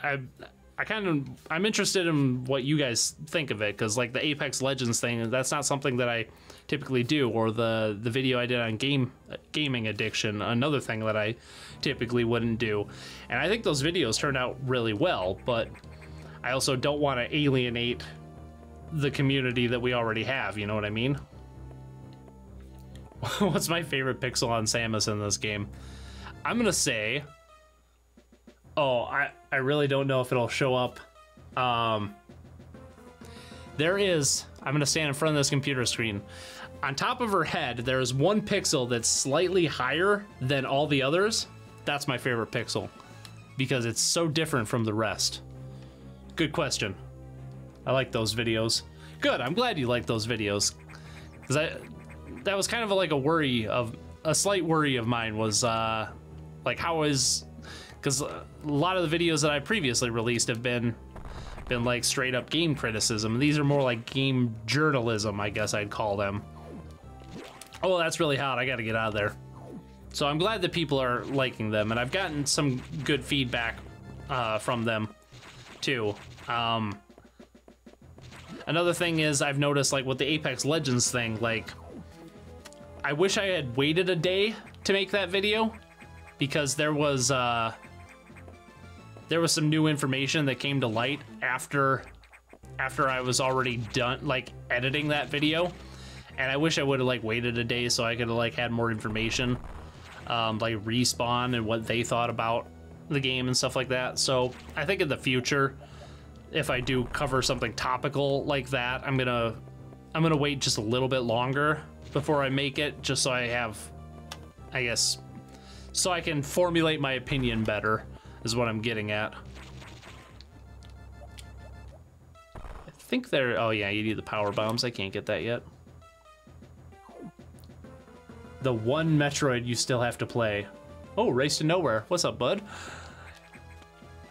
I'm interested in what you guys think of it, because like the Apex Legends thing, that's not something that I typically do, or the video I did on gaming addiction, another thing that I typically wouldn't do. And I think those videos turned out really well, but I also don't want to alienate the community that we already have, you know what I mean? What's my favorite pixel on Samus in this game? I'm gonna say... Oh, I really don't know if it'll show up. There is... I'm gonna stand in front of this computer screen. On top of her head, there is one pixel that's slightly higher than all the others. That's my favorite pixel, because it's so different from the rest. Good question. I like those videos. Good, I'm glad you like those videos. Because that was kind of like a slight worry of mine was like because a lot of the videos that I previously released have been like straight up game criticism. These are more like game journalism, I guess I'd call them. Oh, that's really hot. I gotta get out of there. So I'm glad that people are liking them, and I've gotten some good feedback from them too. Another thing is I've noticed, like with the Apex Legends thing, like I wish I had waited a day to make that video, because there was some new information that came to light after I was already done like editing that video, and I wish I would have like waited a day so I could have like had more information, like Respawn and what they thought about the game and stuff like that. So I think in the future, if I do cover something topical like that, I'm gonna wait just a little bit longer before I make it, just so I have, I guess, so I can formulate my opinion better, is what I'm getting at. I think there, oh yeah, you need the power bombs. I can't get that yet. The one Metroid you still have to play. Oh, Race to Nowhere. What's up, bud?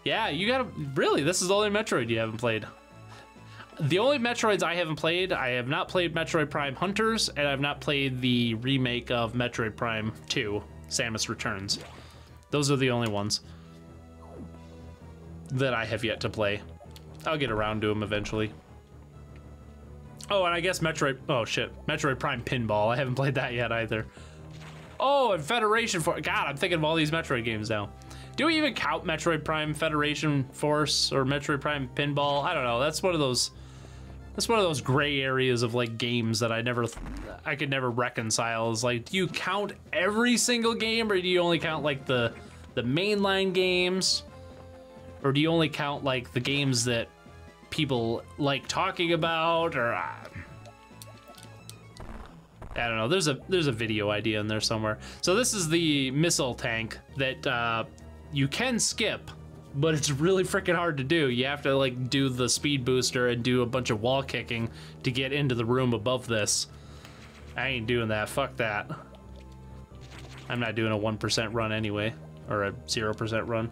Yeah, you gotta, really, this is the only Metroid you haven't played. The only Metroids I haven't played, I have not played Metroid Prime Hunters, and I've not played the remake of Metroid Prime 2, Samus Returns. Those are the only ones that I have yet to play. I'll get around to them eventually. Oh, and I guess Metroid Prime Pinball. I haven't played that yet either. Oh, and Federation Force. God, I'm thinking of all these Metroid games now. Do we even count Metroid Prime Federation Force or Metroid Prime Pinball? I don't know. That's one of those That's one of those gray areas of like games that I could never reconcile. Is like, do you count every single game, or do you only count like the mainline games, or do you only count like the games that people like talking about? Or I don't know. There's a video idea in there somewhere. So this is the missile tank that you can skip, but it's really freaking hard to do. You have to like do the speed booster and do a bunch of wall kicking to get into the room above this. I ain't doing that. Fuck that. I'm not doing a 1% run anyway, or a 0% run.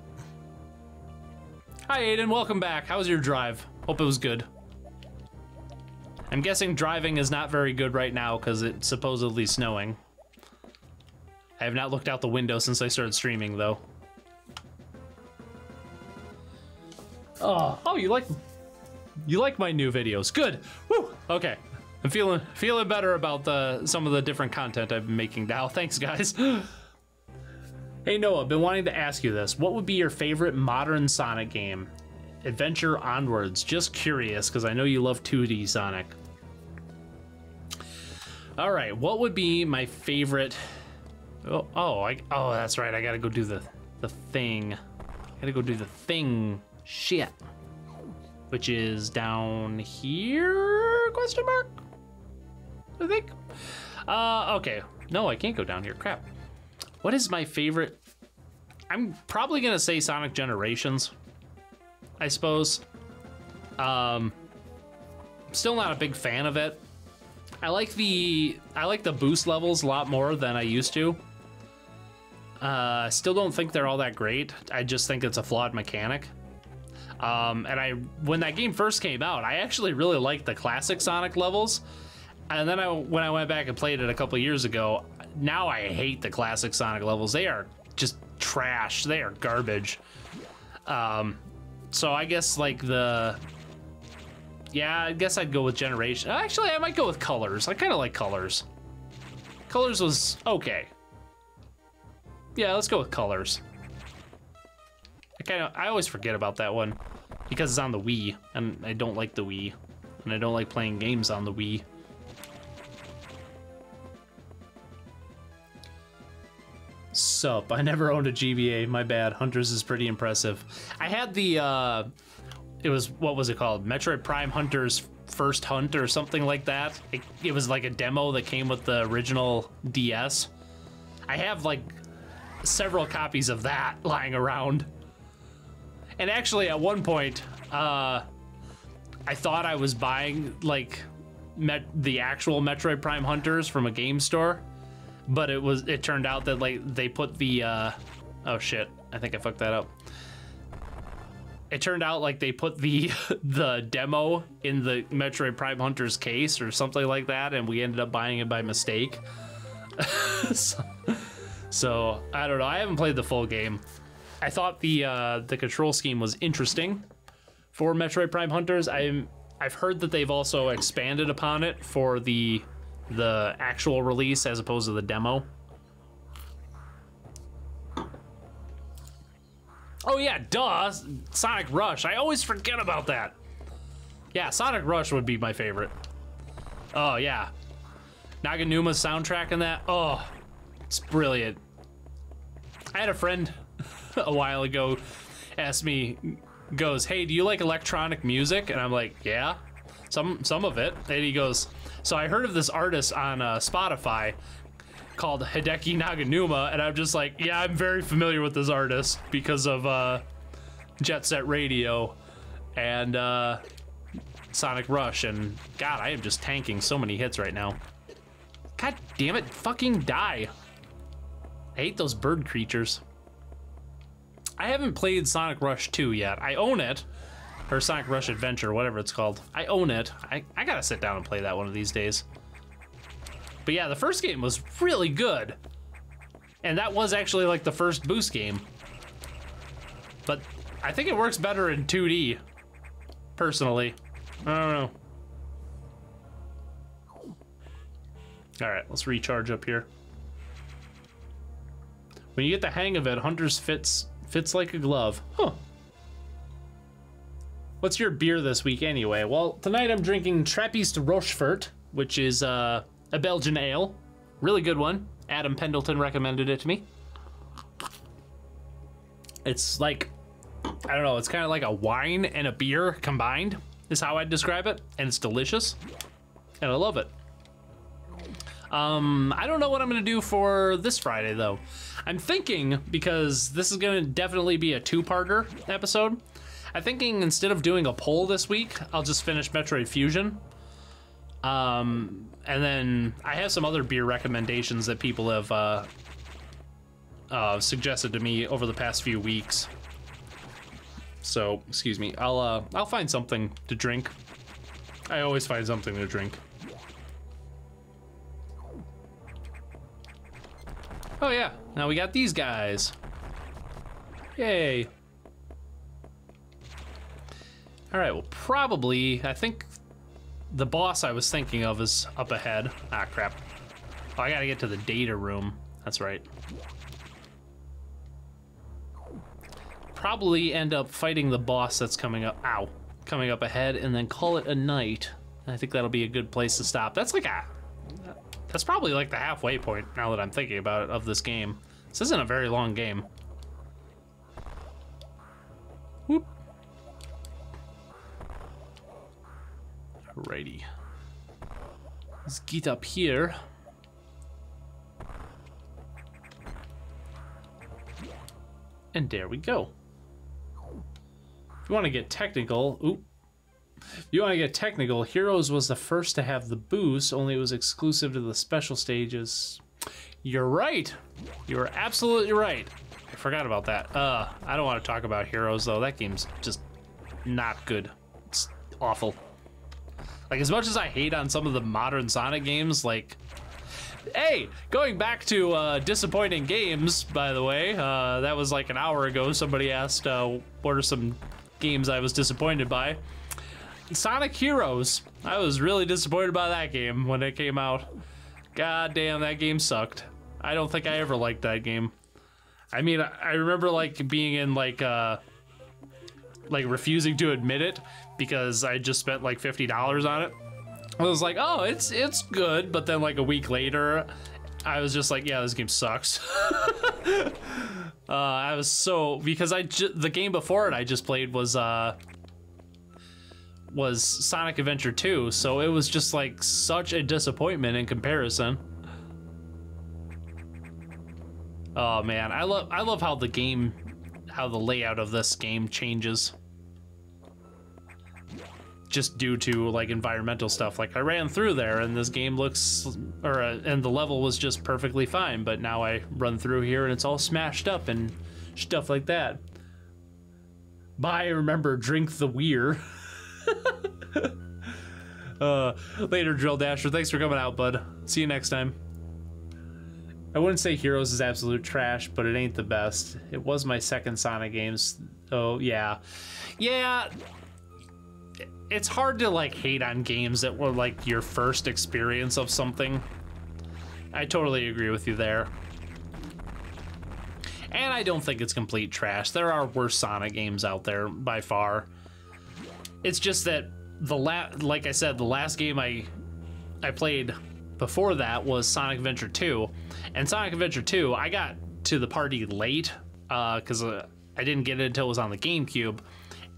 Hi Aiden, welcome back. How was your drive? Hope it was good. I'm guessing driving is not very good right now because it's supposedly snowing. I have not looked out the window since I started streaming though. Oh, you like my new videos? Good. Woo. Okay, I'm feeling better about some of the different content I've been making now. Thanks, guys. Hey Noah, I've been wanting to ask you this. What would be your favorite modern Sonic game? Adventure onwards. Just curious, because I know you love 2D Sonic. All right, what would be my favorite? Oh, that's right. I gotta go do the thing. I gotta go do the thing. Shit. Which is down here? Question mark? I think. Okay. No, I can't go down here. Crap. What is my favorite? I'm probably gonna say Sonic Generations, I suppose. Still not a big fan of it. I like the boost levels a lot more than I used to. Still don't think they're all that great. I just think it's a flawed mechanic. And when that game first came out, I actually really liked the classic Sonic levels. And then when I went back and played it a couple years ago, now I hate the classic Sonic levels. They are just trash. They are garbage. So I guess like yeah, I guess I'd go with Generation. Actually, I might go with Colors. I kind of like Colors. Colors was okay. Yeah, let's go with Colors. I always forget about that one because it's on the Wii, and I don't like the Wii, and I don't like playing games on the Wii. Sup, I never owned a GBA, my bad. Hunters is pretty impressive. I had the, what was it called? Metroid Prime Hunters First Hunt or something like that. It was like a demo that came with the original DS. I have like several copies of that lying around. And actually, at one point, I thought I was buying like the actual Metroid Prime Hunters from a game store, but it turned out that like they put the oh shit, I think I fucked that up. It turned out like they put the demo in the Metroid Prime Hunters case or something like that, and we ended up buying it by mistake. So I don't know. I haven't played the full game. I thought the control scheme was interesting for Metroid Prime Hunters. I've heard that they've also expanded upon it for the actual release as opposed to the demo. Oh yeah, duh, Sonic Rush. I always forget about that. Yeah, Sonic Rush would be my favorite. Oh yeah, Naganuma's soundtrack in that. Oh, it's brilliant. I had a friend a while ago asked me, goes, hey, do you like electronic music? And I'm like, yeah, some of it. And he goes, so I heard of this artist on Spotify called Hideki Naganuma, and I'm just like, yeah, I'm very familiar with this artist because of Jet Set Radio and Sonic Rush, and God, I am just tanking so many hits right now. God damn it, fucking die. I hate those bird creatures. I haven't played Sonic Rush 2 yet. I own it, or Sonic Rush Adventure, whatever it's called. I own it. I gotta sit down and play that one of these days. But yeah, the first game was really good. And that was actually like the first boost game. But I think it works better in 2D, personally. I don't know. All right, let's recharge up here. When you get the hang of it, Hunters fits like a glove. Huh. What's your beer this week anyway? Well, tonight I'm drinking Trappistes Rochefort, which is a Belgian ale. Really good one. Adam Pendleton recommended it to me. It's like, I don't know, it's kind of like a wine and a beer combined is how I'd describe it. And it's delicious. And I love it. I don't know what I'm gonna do for this Friday though. I'm thinking, because this is gonna definitely be a two-parter episode, I'm thinking instead of doing a poll this week, I'll just finish Metroid Fusion. And then I have some other beer recommendations that people have suggested to me over the past few weeks. So, excuse me, I'll find something to drink. I always find something to drink. Oh yeah, now we got these guys. Yay. All right, well, probably, I think the boss I was thinking of is up ahead. Ah, crap. Oh, I gotta get to the data room. That's right. Probably end up fighting the boss that's coming up, ow, coming up ahead, and then call it a night. I think that'll be a good place to stop. That's probably like the halfway point, now that I'm thinking about it, of this game. This isn't a very long game. Whoop. Alrighty. Let's get up here. And there we go. If you want to get technical, Heroes was the first to have the boost, only it was exclusive to the special stages. You're right. You were absolutely right. I forgot about that. I don't want to talk about Heroes though. That game's just not good. It's awful. Like, as much as I hate on some of the modern Sonic games, like, hey, going back to disappointing games, by the way, that was like an hour ago. Somebody asked what are some games I was disappointed by. Sonic Heroes. I was really disappointed by that game when it came out. God damn, that game sucked. I don't think I ever liked that game. I mean, I remember like being in like refusing to admit it because I just spent like $50 on it. I was like, oh, it's good, but then like a week later, I was just like, yeah, this game sucks. I was so, because the game before it I just played was Sonic Adventure 2, so it was just like such a disappointment in comparison. Oh man, I love how the layout of this game changes. Just due to like environmental stuff. Like I ran through there and this game looks, and the level was just perfectly fine, but now I run through here and it's all smashed up and stuff like that. Bye, remember, drink the weir. Later, Drill Dasher, thanks for coming out, bud. See you next time. I wouldn't say Heroes is absolute trash, but it ain't the best. It was my second Sonic games. Oh yeah. It's hard to like hate on games that were like your first experience of something. I totally agree with you there. And I don't think it's complete trash. There are worse Sonic games out there by far. It's just that like I said, the last game I played before that was Sonic Adventure 2. And Sonic Adventure 2, I got to the party late because I didn't get it until it was on the GameCube.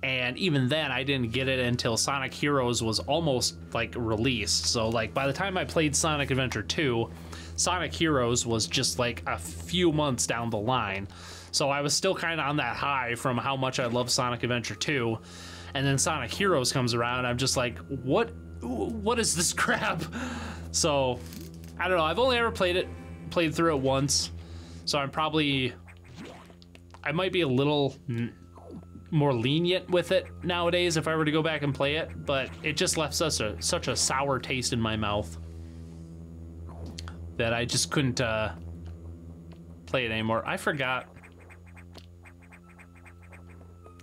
And even then, I didn't get it until Sonic Heroes was almost like released. So like by the time I played Sonic Adventure 2, Sonic Heroes was just like a few months down the line. So I was still kind of on that high from how much I love Sonic Adventure 2. And then Sonic Heroes comes around, and I'm just like, what is this crap? So I don't know. I've only ever played through it once. So I might be a little more lenient with it nowadays if I were to go back and play it, but it just left such a sour taste in my mouth that I just couldn't play it anymore. I forgot.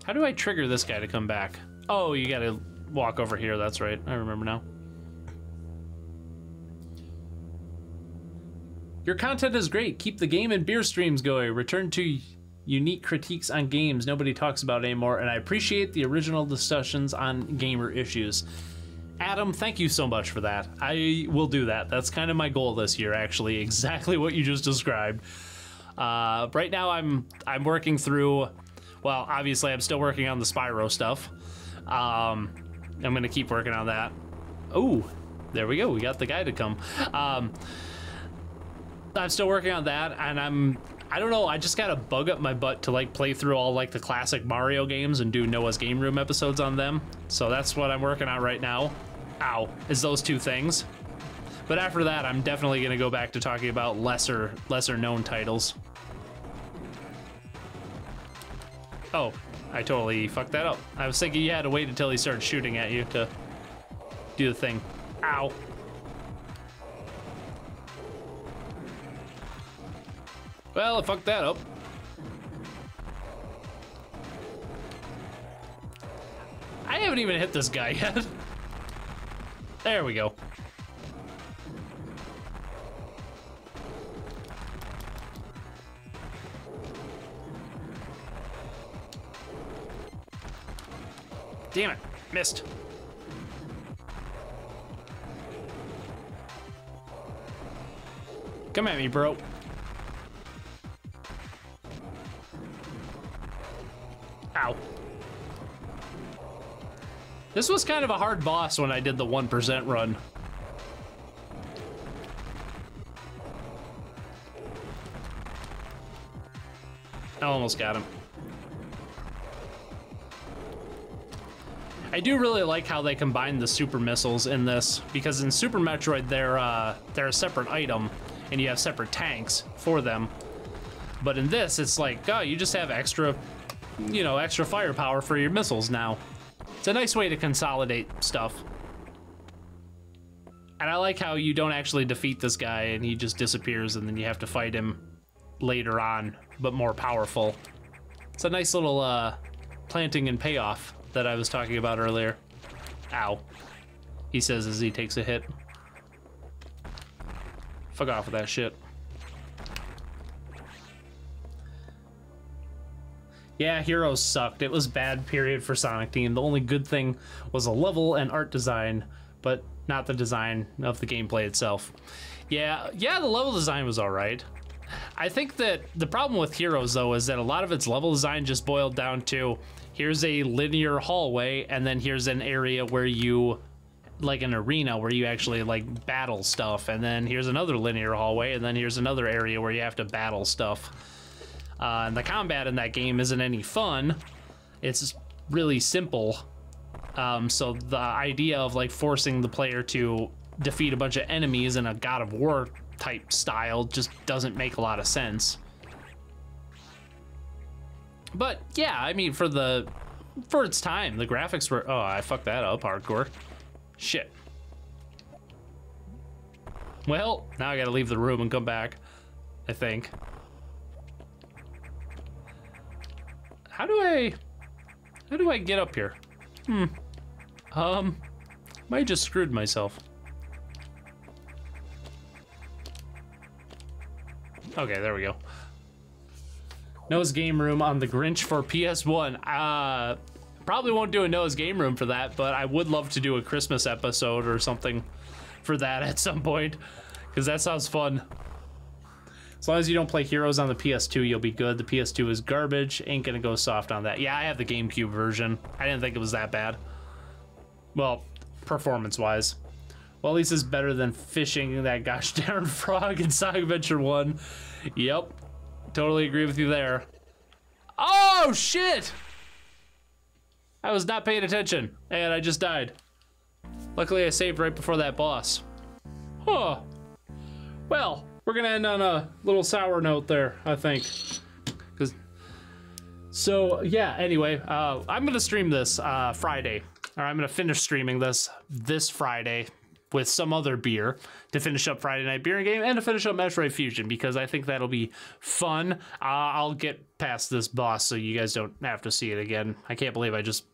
How do I trigger this guy to come back? Oh, you gotta walk over here, that's right. I remember now. Your content is great. Keep the game and beer streams going. Return to Unique critiques on games nobody talks about anymore, and I appreciate the original discussions on gamer issues. Adam, thank you so much for that. I will do that. That's kind of my goal this year, actually. Exactly what you just described. Right now I'm working through, well, obviously I'm still working on the Spyro stuff. I'm gonna keep working on that. Oh, there we go. We got the guy to come. I'm still working on that, and I don't know, I just got a bug up my butt to like play through all like the classic Mario games and do Noah's Game Room episodes on them. So that's what I'm working on right now. Ow, is those two things. But after that, I'm definitely gonna go back to talking about lesser known titles. Oh, I totally fucked that up. I was thinking you had to wait until he started shooting at you to do the thing. Ow. Well, I fucked that up. I haven't even hit this guy yet. There we go. Damn it, missed. Come at me, bro. Ow. This was kind of a hard boss when I did the 1% run. I almost got him. I do really like how they combine the super missiles in this, because in Super Metroid they're a separate item and you have separate tanks for them. But in this it's like, oh, you just have extra, you know, extra firepower for your missiles now. It's a nice way to consolidate stuff. And I like how you don't actually defeat this guy and he just disappears and then you have to fight him later on, but more powerful. It's a nice little planting and payoff that I was talking about earlier. Ow. He says as he takes a hit. Fuck off with that shit. Yeah, Heroes sucked. It was bad period for Sonic Team. The only good thing was a level and art design, but not the design of the gameplay itself. Yeah, the level design was all right. I think that the problem with Heroes, though, is that a lot of its level design just boiled down to, here's a linear hallway, and then here's an area where you, like an arena where you actually like battle stuff, and then here's another linear hallway, and then here's another area where you have to battle stuff. And the combat in that game isn't any fun. It's really simple. So the idea of like forcing the player to defeat a bunch of enemies in a God of War type style just doesn't make a lot of sense. But yeah, I mean, for its time, the graphics were, oh, I fucked that up hardcore. Shit. Well, now I gotta leave the room and come back, I think. How do I get up here? Might just screwed myself. Okay, there we go. Noah's Game Room on the Grinch for PS1. Probably won't do a Noah's Game Room for that, but I would love to do a Christmas episode or something for that at some point, because that sounds fun. As long as you don't play Heroes on the PS2, you'll be good. The PS2 is garbage. Ain't gonna go soft on that. Yeah, I have the GameCube version. I didn't think it was that bad. Well, performance-wise. Well, at least it's better than fishing that gosh darn frog in Sonic Adventure 1. Yep. Totally agree with you there. Oh, shit! I was not paying attention, and I just died. Luckily, I saved right before that boss. Huh. Well, we're gonna end on a little sour note there, I think. So, yeah, anyway, I'm gonna stream this Friday. Or I'm gonna finish streaming this Friday with some other beer to finish up Friday Night Beer and Game and to finish up Metroid Fusion, because I think that'll be fun. I'll get past this boss so you guys don't have to see it again. I can't believe I just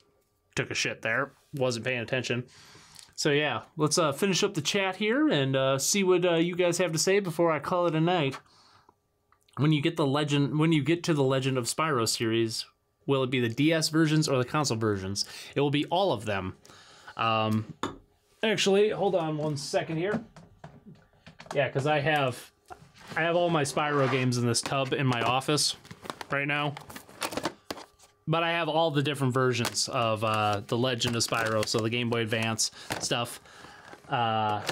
took a shit there. Wasn't paying attention. So yeah, let's finish up the chat here and see what you guys have to say before I call it a night. when you get to the Legend of Spyro series, will it be the DS versions or the console versions? It will be all of them. Actually, hold on one second here. Yeah, because I have all my Spyro games in this tub in my office right now. But I have all the different versions of the Legend of Spyro, so the Game Boy Advance stuff.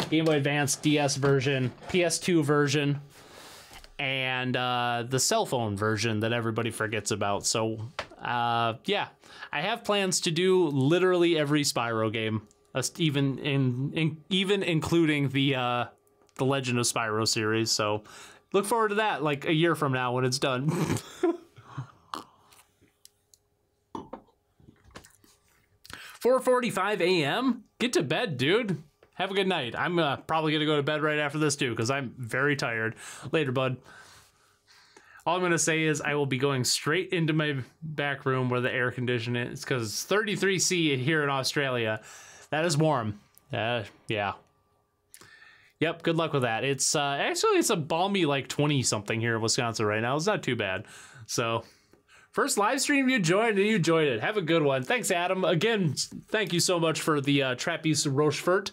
Game Boy Advance, DS version, PS2 version, and the cell phone version that everybody forgets about. So, yeah, I have plans to do literally every Spyro game, even including the Legend of Spyro series. So, look forward to that like a year from now when it's done. 4:45 a.m. Get to bed, dude. Have a good night. I'm probably going to go to bed right after this, too, because I'm very tired. Later, bud. All I'm going to say is I will be going straight into my back room where the air conditioning is, because it's 33°C here in Australia. That is warm. Yeah. Yep, good luck with that. It's actually, it's a balmy, like, 20-something here in Wisconsin right now. It's not too bad. So... first live stream you joined, and you enjoyed it. Have a good one. Thanks, Adam. Again, thank you so much for the Trappistes Rochefort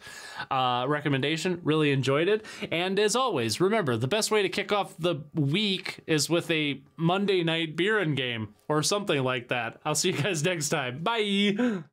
recommendation. Really enjoyed it. And as always, remember, the best way to kick off the week is with a Monday night beer and game or something like that. I'll see you guys next time. Bye.